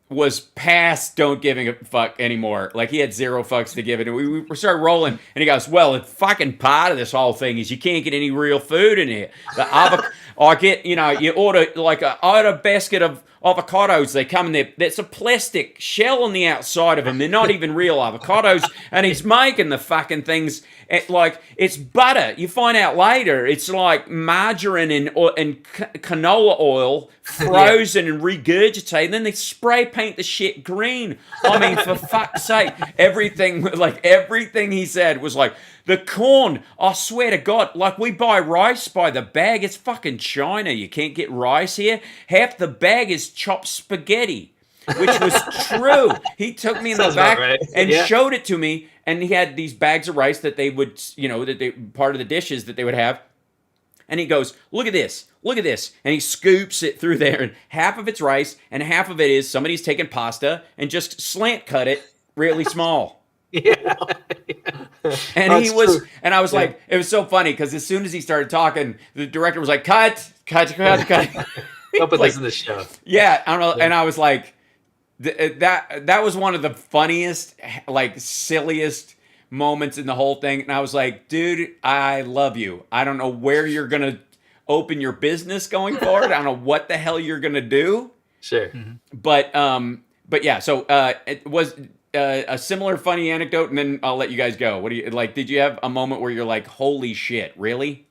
was past don't giving a fuck anymore. Like, he had zero fucks to give it. We started rolling, and he goes, well, the fucking part of this whole thing is you can't get any real food in here. You order like a basket of avocados. They come in there's a plastic shell on the outside of them. They're not even real avocados. And he's making the fucking things like it's butter. You find out later it's like margarine and canola oil frozen and regurgitated. And then they spray paint the shit green. I mean, for fuck's sake, everything he said was like, the corn, I swear to God, like we buy rice by the bag. It's fucking China. You can't get rice here. Half the bag is chopped spaghetti, which was true. He took me in the back and showed it to me, and he had these bags of rice that they would, part of the dishes that they would have. And he goes, look at this. And he scoops it through there, and half of it's rice, and half of it is somebody's taken pasta and just slant cut it really small. And and I was like, it was so funny because as soon as he started talking, the director was like, cut. Don't put this in the show. Yeah, I don't know. And I was like, that was one of the funniest, like silliest moments in the whole thing. And I was like, dude, I love you. I don't know where you're gonna open your business going forward. I don't know what the hell you're gonna do. Sure. But yeah. So it was. A similar funny anecdote, and then I'll let you guys go. What do you like? Did you have a moment where you're like, "Holy shit, really?"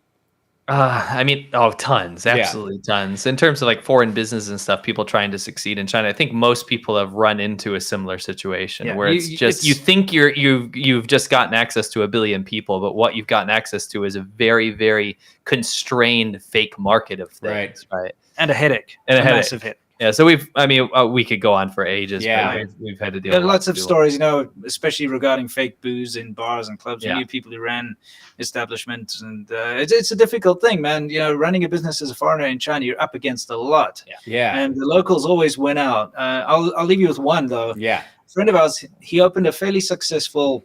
I mean, tons, absolutely tons. In terms of like foreign business and stuff, people trying to succeed in China, I think most people have run into a similar situation where you think you've just gotten access to 1 billion people, but what you've gotten access to is a very, very constrained fake market of things, right? And a headache, massive hit. Yeah, so we could go on for ages. Yeah, but we've had to deal. There are with lots of stories, especially regarding fake booze in bars and clubs. Yeah. We knew people who ran establishments, and it's a difficult thing, man. Running a business as a foreigner in China, you're up against a lot. Yeah. And the locals always win out. I'll leave you with one though. Yeah. A friend of ours, he opened a fairly successful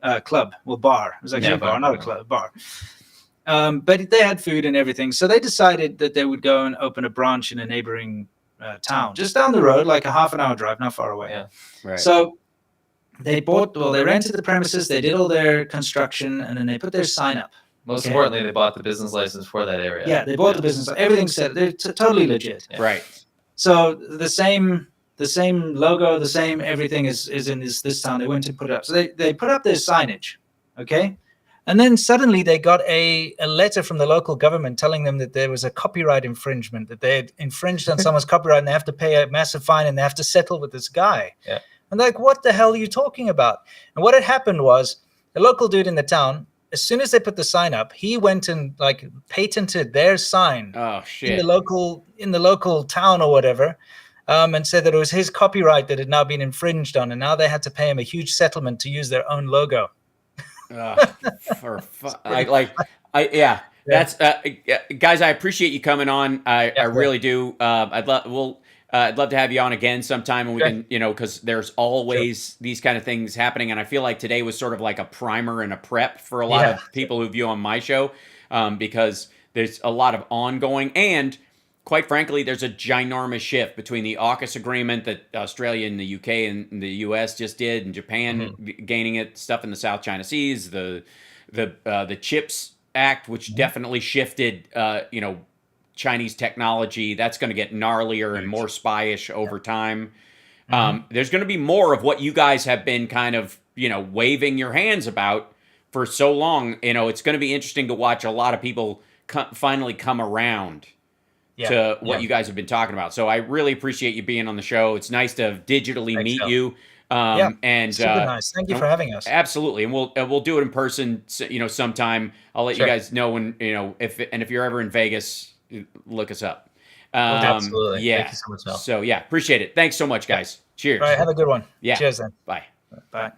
bar. It was actually a bar, not a club, bar. But they had food and everything, so they decided that they would go and open a branch in a neighboring town just down the road, like a half an hour drive, not far away. Right. So they rented the premises, they did all their construction, and then they put their sign up. Most importantly, they bought the business license for that area. Yeah, they bought the business. Everything's set. They're totally legit. Yeah. Right. So the same logo, the same everything is in this town. They went to put it up. So they put up their signage, okay? And then suddenly they got a letter from the local government telling them that there was a copyright infringement, that they had infringed on someone's copyright, and they have to pay a massive fine, and they have to settle with this guy. Yeah. And like, what the hell are you talking about? And what had happened was the local dude in the town, as soon as they put the sign up, he went and like patented their sign Oh shit. in the local town or whatever. and said that it was his copyright that had now been infringed on, and now they had to pay him a huge settlement to use their own logo. Yeah. That's guys. I appreciate you coming on. I really do. I'd love to have you on again sometime, and we can, because there's always these kind of things happening, and I feel like today was sort of like a primer and a prep for a lot of people who view on my show, because there's a lot of ongoing, and quite frankly, there's a ginormous shift between the AUKUS agreement that Australia and the UK and the US just did, and Japan gaining it, stuff in the South China Seas, the CHIPS Act, which definitely shifted, Chinese technology. That's going to get gnarlier and more spyish over time. There's going to be more of what you guys have been kind of, waving your hands about for so long. It's going to be interesting to watch a lot of people finally come around to what you guys have been talking about. So I really appreciate you being on the show. It's nice to digitally meet you. And super nice. Thank you for having us. Absolutely, and we'll do it in person. Sometime. I'll let you guys know when if you're ever in Vegas, look us up. Absolutely. Yeah. Thank you so much, Al. So appreciate it. Thanks so much, guys. Cheers. All right, have a good one. Yeah. Cheers then. Bye. Bye.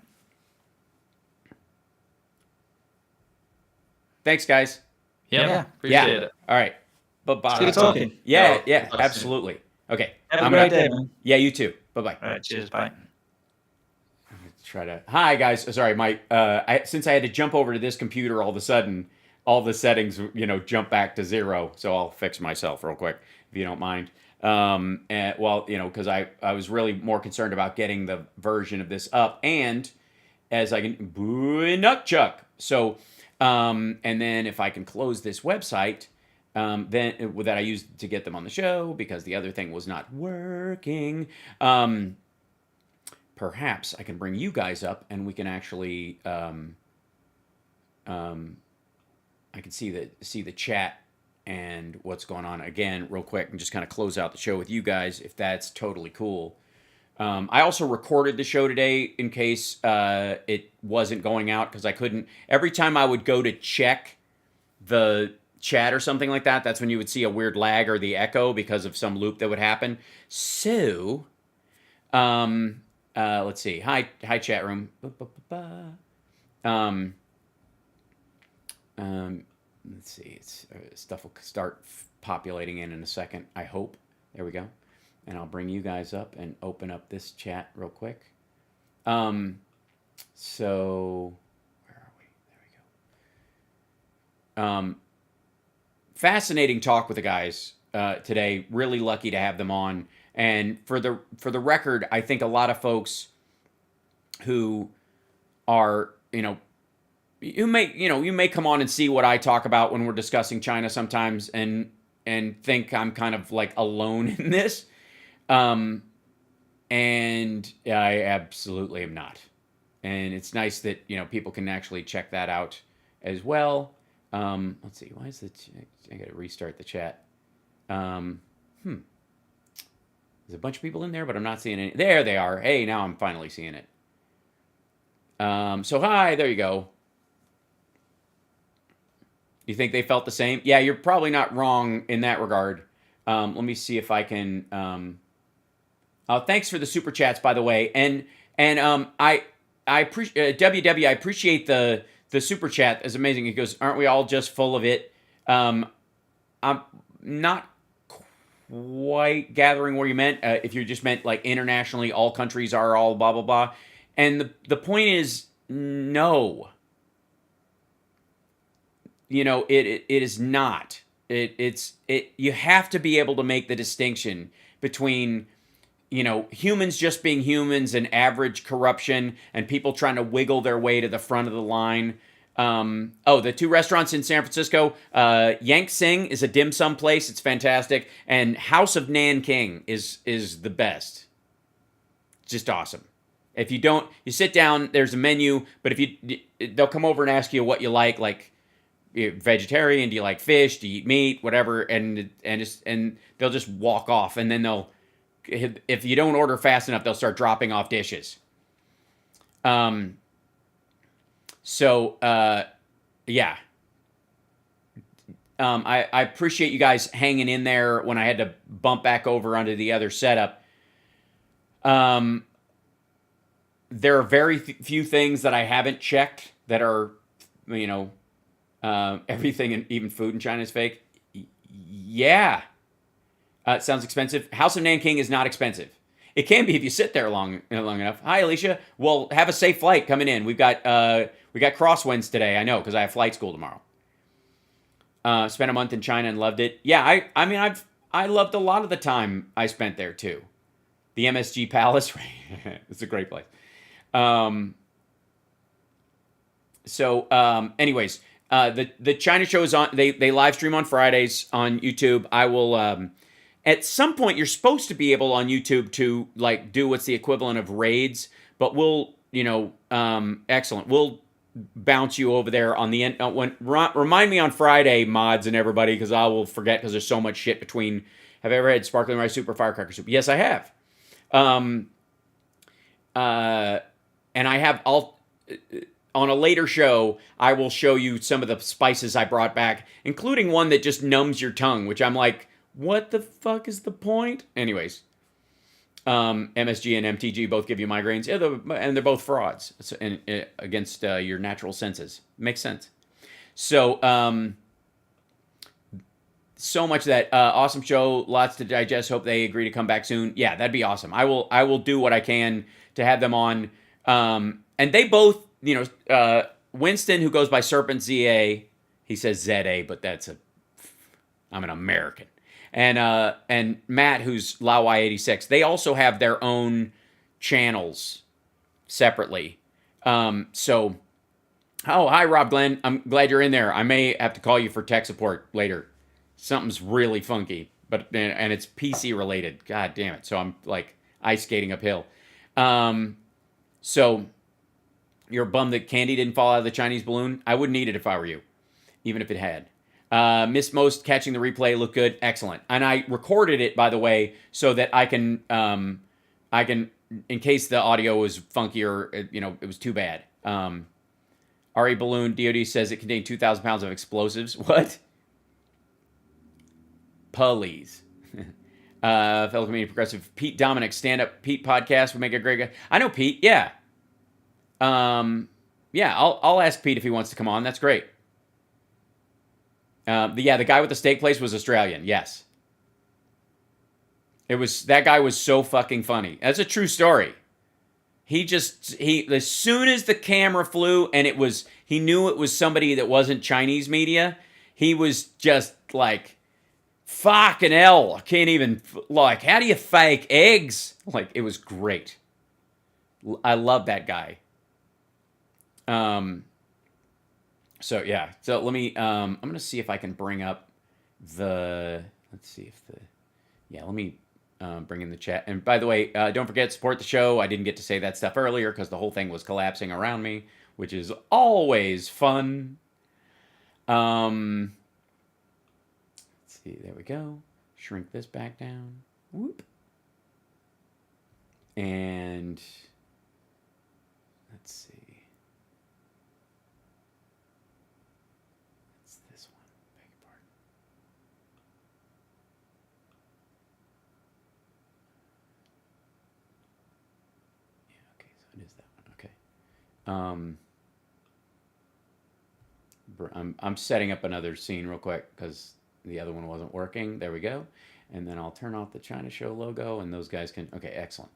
Thanks, guys. Appreciate it. All right. Bye-bye. Good talking. Yeah, absolutely. Okay. Have a great day, man. Yeah, you too. Bye-bye. All right, cheers. Bye. Hi guys. Sorry, since I had to jump over to this computer, all of a sudden, all the settings, jump back to 0. So I'll fix myself real quick, if you don't mind. Because I was really more concerned about getting the version of this up, and as I can, nutchuck. So, and then if I can close this website, then that I used to get them on the show because the other thing was not working. Perhaps I can bring you guys up and we can actually, I can see the chat and what's going on again real quick, and just kind of close out the show with you guys, if that's totally cool. I also recorded the show today in case it wasn't going out, because I couldn't. Every time I would go to check the chat or something like that, that's when you would see a weird lag or the echo because of some loop that would happen. So, let's see. Hi, chat room. Let's see. It's stuff will start populating in a second, I hope. There we go. And I'll bring you guys up and open up this chat real quick. So where are we? There we go. Fascinating talk with the guys today. Really lucky to have them on. And for the record, I think a lot of folks who are, you may come on and see what I talk about when we're discussing China sometimes, and think I'm kind of like alone in this. And I absolutely am not. And it's nice that, people can actually check that out as well. Let's see. Why is I got to restart the chat. There's a bunch of people in there, but I'm not seeing any. There they are. Hey, now I'm finally seeing it. So hi, there you go. You think they felt the same? Yeah, you're probably not wrong in that regard. Let me see if I can. Thanks for the super chats, by the way, and I appreciate WW. I appreciate the super chat. It's amazing. He goes, "Aren't we all just full of it?" I'm not quite gathering where you meant. If you just meant like internationally, all countries are all blah blah blah, and the point is no. It is not. You have to be able to make the distinction between, humans just being humans and average corruption and people trying to wiggle their way to the front of the line. The 2 restaurants in San Francisco, Yank Sing is a dim sum place. It's fantastic. And House of Nanking is the best. Just awesome. If you sit down, there's a menu, but they'll come over and ask you what you like vegetarian, do you like fish, do you eat meat, whatever, and they'll just walk off, and then if you don't order fast enough, they'll start dropping off dishes. I appreciate you guys hanging in there when I had to bump back over onto the other setup. There are very few things that I haven't checked that are, everything and even food in China is fake. Yeah. It sounds expensive. House of Nanking is not expensive. It can be if you sit there long enough. Hi, Alicia. Well, have a safe flight coming in. We got crosswinds today. I know because I have flight school tomorrow. Spent a month in China and loved it. Yeah, I loved a lot of the time I spent there too. The MSG Palace, it's a great place. Anyways, the China show is on. They live stream on Fridays on YouTube. I will. At some point, you're supposed to be able on YouTube to like do what's the equivalent of raids, but we'll, excellent. We'll bounce you over there on the end. Remind me on Friday, mods and everybody, because I will forget because there's so much shit between. Have you ever had sparkling rice soup or firecracker soup? Yes, I have. And I have on a later show, I will show you some of the spices I brought back, including one that just numbs your tongue, which I'm like, what the fuck is the point? Anyways, MSG and MTG both give you migraines, and they're both frauds against your natural senses. Makes sense. So, so much that awesome show, lots to digest. Hope they agree to come back soon. Yeah, that'd be awesome. I will do what I can to have them on. And they both, Winston, who goes by Serpent ZA, he says ZA, but I'm an American. And Matt, who's LaoY86, they also have their own channels separately. Hi, Rob Glenn. I'm glad you're in there. I may have to call you for tech support later. Something's really funky, and it's PC related. God damn it. So I'm like ice skating uphill. So you're bummed that candy didn't fall out of the Chinese balloon? I wouldn't eat it if I were you, even if it had. Miss Most catching the replay looked good. Excellent. And I recorded it, by the way, so that I can, in case the audio was funky or, it was too bad. RE Balloon, DOD says it contained 2,000 pounds of explosives. What? Please. Fellow comedian progressive Pete Dominic, stand-up Pete podcast would make a great guy. I know Pete, yeah. I'll ask Pete if he wants to come on. That's great. The guy with the steak place was Australian. Yes. That guy was so fucking funny. That's a true story. He as soon as the camera flew and he knew it was somebody that wasn't Chinese media, he was just like, fucking hell. I can't even, like, how do you fake eggs? Like, it was great. I love that guy. So let me, I'm going to see if I can bring up let me bring in the chat. And by the way, don't forget, support the show. I didn't get to say that stuff earlier because the whole thing was collapsing around me, which is always fun. Let's see, there we go. Shrink this back down. Whoop. And let's see. I'm setting up another scene real quick because the other one wasn't working. There we go. And then I'll turn off the China Show logo and those guys can, okay, excellent.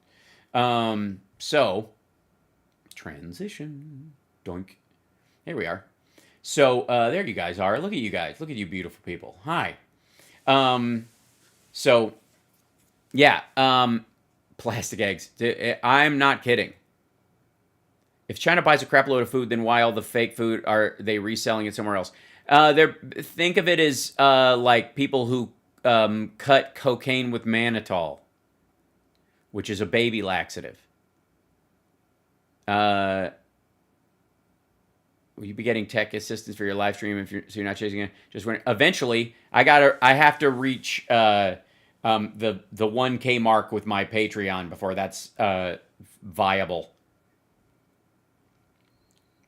So transition, doink. Here we are. So there you guys are. Look at you guys. Look at you beautiful people. Hi. Plastic eggs. I'm not kidding. If China buys a crap load of food, then why all the fake food are they reselling it somewhere else? Think of it as like people who cut cocaine with mannitol, which is a baby laxative. Will you be getting tech assistance for your live stream so you're not chasing it? Eventually, I have to reach the 1K mark with my Patreon before that's viable.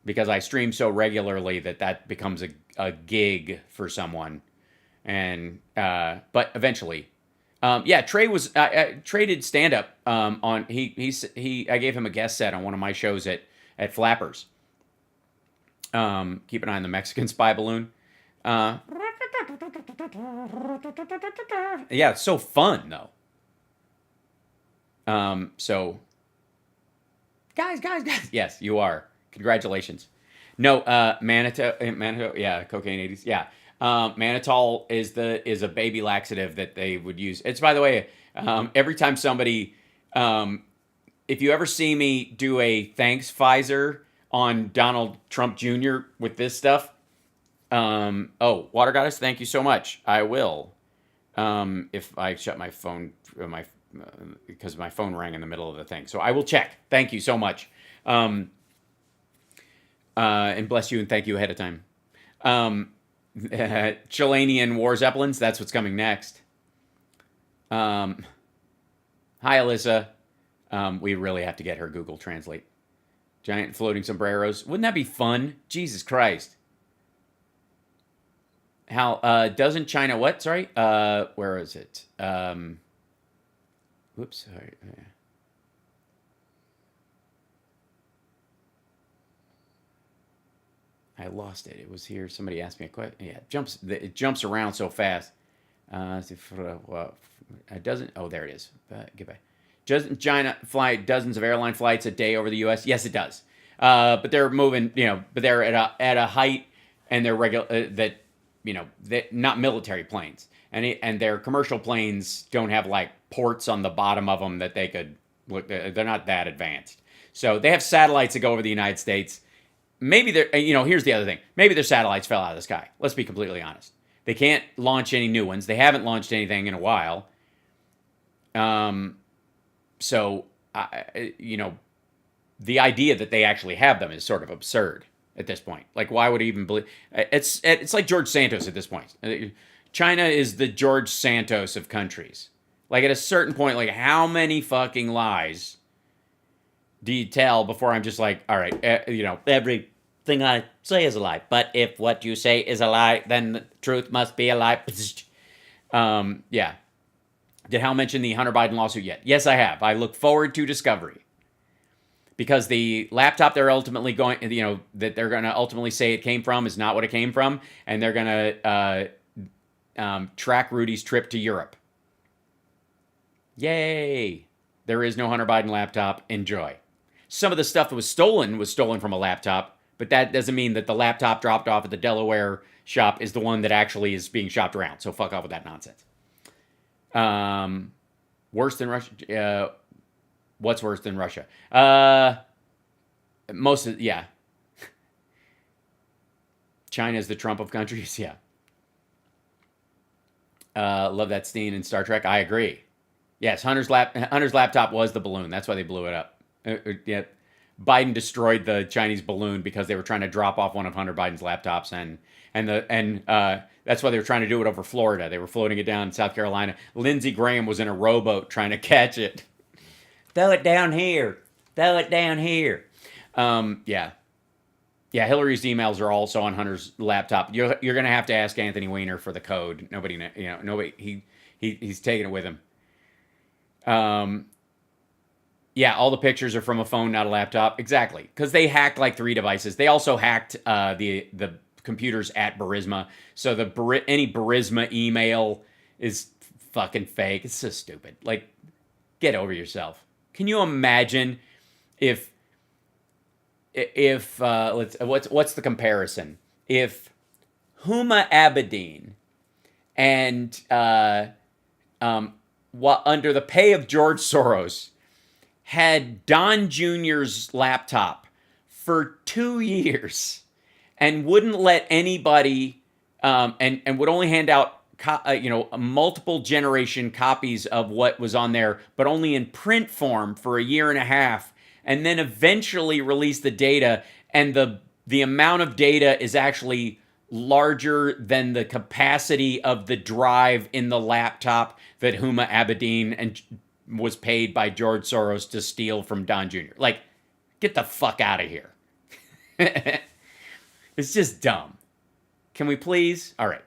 Because I stream so regularly that becomes a gig for someone, and but eventually, Yeah, Trey was Trey did stand up on he I gave him a guest set on one of my shows at Flappers. Keep an eye on the Mexican spy balloon. Yeah, it's so fun though. So guys, yes, you are. Congratulations. No, Manito, yeah, cocaine 80s, yeah. Mannitol is a baby laxative that they would use. It's, by the way, every time somebody, if you ever see me do a thanks Pfizer on Donald Trump Jr. with this stuff, Water Goddess, thank you so much. I will, if I shut my phone, because my phone rang in the middle of the thing. So I will check. Thank you so much. And bless you and thank you ahead of time. Chilanian War Zeppelins, that's what's coming next. Hi, Alyssa. We really have to get her Google Translate. Giant floating sombreros. Wouldn't that be fun? Jesus Christ. How, doesn't China, what? Sorry? Where is it? Whoops. Sorry. I lost it. It was here. Somebody asked me a question. Yeah, it jumps around so fast. It doesn't. Oh, there it is. Goodbye. Doesn't China fly dozens of airline flights a day over the U.S.? Yes, it does. But they're moving. But they're at a height, and they're regular they're not military planes, and their commercial planes don't have like ports on the bottom of them that they could look. They're not that advanced. So they have satellites that go over the United States. Maybe they're, here's the other thing. Maybe their satellites fell out of the sky. Let's be completely honest. They can't launch any new ones. They haven't launched anything in a while. So, the idea that they actually have them is sort of absurd at this point. Like, why would he even believe? It's like George Santos at this point. China is the George Santos of countries. Like, at a certain point, like, how many fucking lies do you tell before I'm just like, all right, everything I say is a lie. But if what you say is a lie, then the truth must be a lie. Yeah. Did Hal mention the Hunter Biden lawsuit yet? Yes, I have. I look forward to discovery. Because the laptop they're ultimately going, that they're going to ultimately say it came from is not what it came from. And they're going to track Rudy's trip to Europe. Yay. There is no Hunter Biden laptop. Enjoy. Some of the stuff that was stolen from a laptop, but that doesn't mean that the laptop dropped off at the Delaware shop is the one that actually is being shopped around. So fuck off with that nonsense. Worse than Russia? What's worse than Russia? Yeah. China's the Trump of countries. Yeah. Love that scene in Star Trek. I agree. Yes, Hunter's laptop was the balloon. That's why they blew it up. Yeah, Biden destroyed the Chinese balloon because they were trying to drop off one of Hunter Biden's laptops, and that's why they were trying to do it over Florida. They were floating it down in South Carolina. Lindsey Graham was in a rowboat trying to catch it. Throw it down here. Throw it down here. Yeah. Hillary's emails are also on Hunter's laptop. You're gonna have to ask Anthony Weiner for the code. Nobody. He's taking it with him. Yeah, all the pictures are from a phone, not a laptop. Exactly, because they hacked like 3 devices. They also hacked the computers at Burisma. So any Burisma email is fucking fake. It's so stupid. Like, get over yourself. Can you imagine if what's the comparison? If Huma Abedin and under the pay of George Soros had Don Jr.'s laptop for 2 years and wouldn't let anybody and would only hand out multiple generation copies of what was on there, but only in print form for a year and a half, and then eventually release the data, and the amount of data is actually larger than the capacity of the drive in the laptop that Huma Abedin was paid by George Soros to steal from Don Jr. Like, get the fuck out of here. It's just dumb. Can we please? All right.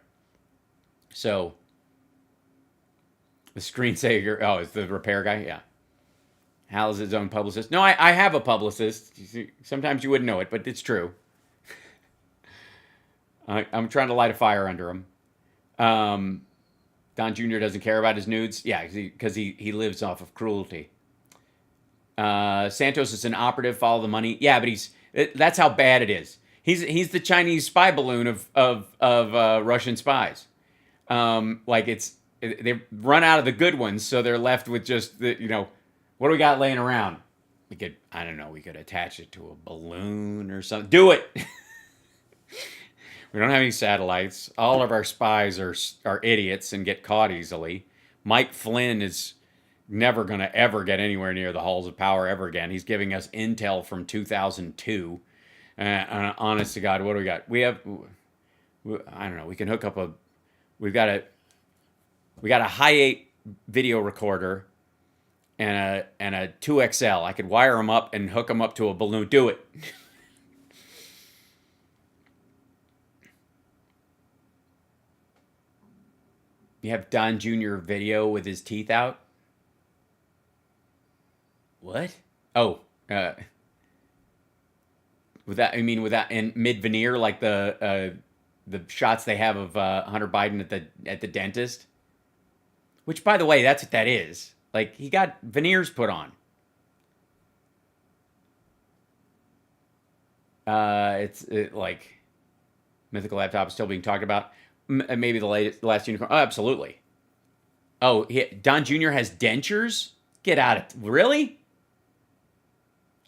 So, The screensaver. Oh, it's the repair guy. Yeah. Hal is his own publicist. No, I have a publicist. Sometimes you wouldn't know it, but it's true. I'm trying to light a fire under him. Don Jr. doesn't care about his nudes. Yeah, because he lives off of cruelty. Santos is an operative. Follow the money. Yeah, but that's how bad it is. He's the Chinese spy balloon of Russian spies. They've run out of the good ones, so they're left with just what do we got laying around? We could attach it to a balloon or something. Do it. We don't have any satellites. All of our spies are idiots and get caught easily. Mike Flynn is never going to ever get anywhere near the halls of power ever again. He's giving us intel from 2002. Honest to God, what do we got? I don't know. We can hook up we got a Hi8 video recorder and a 2XL. I could wire them up and hook them up to a balloon. Do it. You have Don Jr. video with his teeth out? What? Oh, without in mid veneer, like the shots they have of Hunter Biden at the dentist. Which, by the way, that's what that is. Like, he got veneers put on. Like mythical laptop is still being talked about. Maybe the last unicorn. Oh, absolutely. Oh, Don Jr. has dentures? Get out of... Really?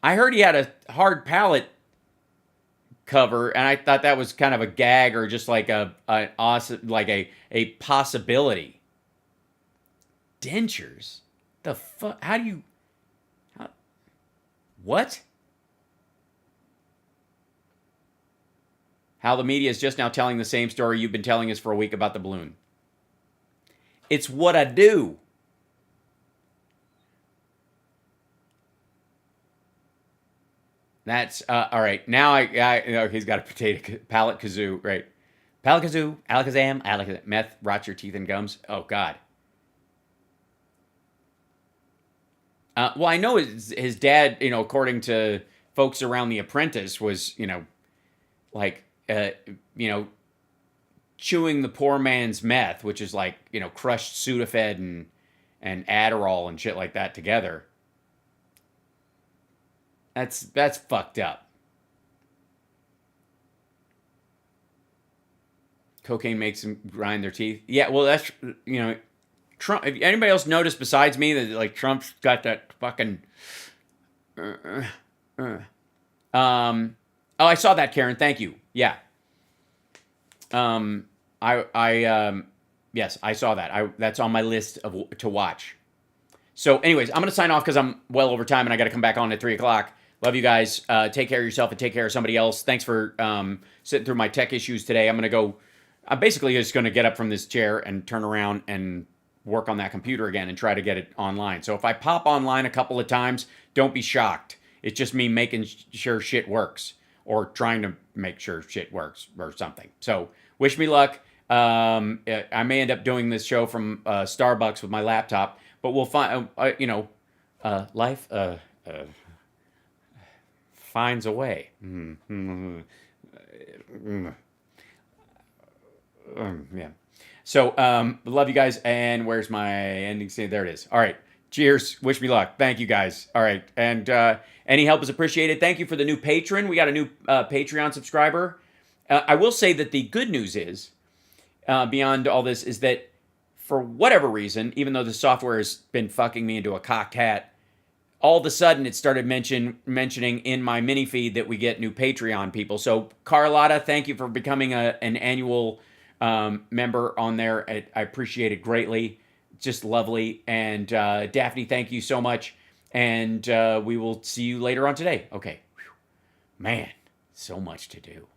I heard he had a hard palate cover, and I thought that was kind of a gag or just like a possibility. Dentures? The fuck? How do you... What? How the media is just now telling the same story you've been telling us for a week about the balloon. It's what I do. That's all right. Now he's got a potato palate kazoo, right? Palate kazoo, alakazam, meth, rots your teeth and gums. Oh God. Well, I know his dad, according to folks around The Apprentice, was, chewing the poor man's meth, which is like, crushed Sudafed and Adderall and shit like that together. That's fucked up. Cocaine makes them grind their teeth. Yeah, well, that's, Trump. If anybody else noticed besides me that like Trump's got that fucking. Oh, I saw that, Karen. Thank you. Yeah. Yes, I saw that. That's on my list to watch. So, anyways, I'm gonna sign off because I'm well over time and I got to come back on at 3:00. Love you guys. Take care of yourself and take care of somebody else. Thanks for sitting through my tech issues today. I'm basically just gonna get up from this chair and turn around and work on that computer again and try to get it online. So if I pop online a couple of times, don't be shocked. It's just me making sure shit works or trying to make sure shit works or something. So wish me luck. I may end up doing this show from Starbucks with my laptop, but we'll find, life finds a way. Yeah. So, love you guys. And where's my ending scene? There it is. All right. Cheers. Wish me luck. Thank you guys. All right. And any help is appreciated. Thank you for the new patron. We got a new Patreon subscriber. I will say that the good news is, beyond all this, is that for whatever reason, even though the software has been fucking me into a cocked hat, all of a sudden it started mentioning in my mini feed that we get new Patreon people. So, Carlotta, thank you for becoming an annual member on there. I appreciate it greatly. Just lovely. And Daphne, thank you so much. And we will see you later on today. Okay. Whew. Man, so much to do.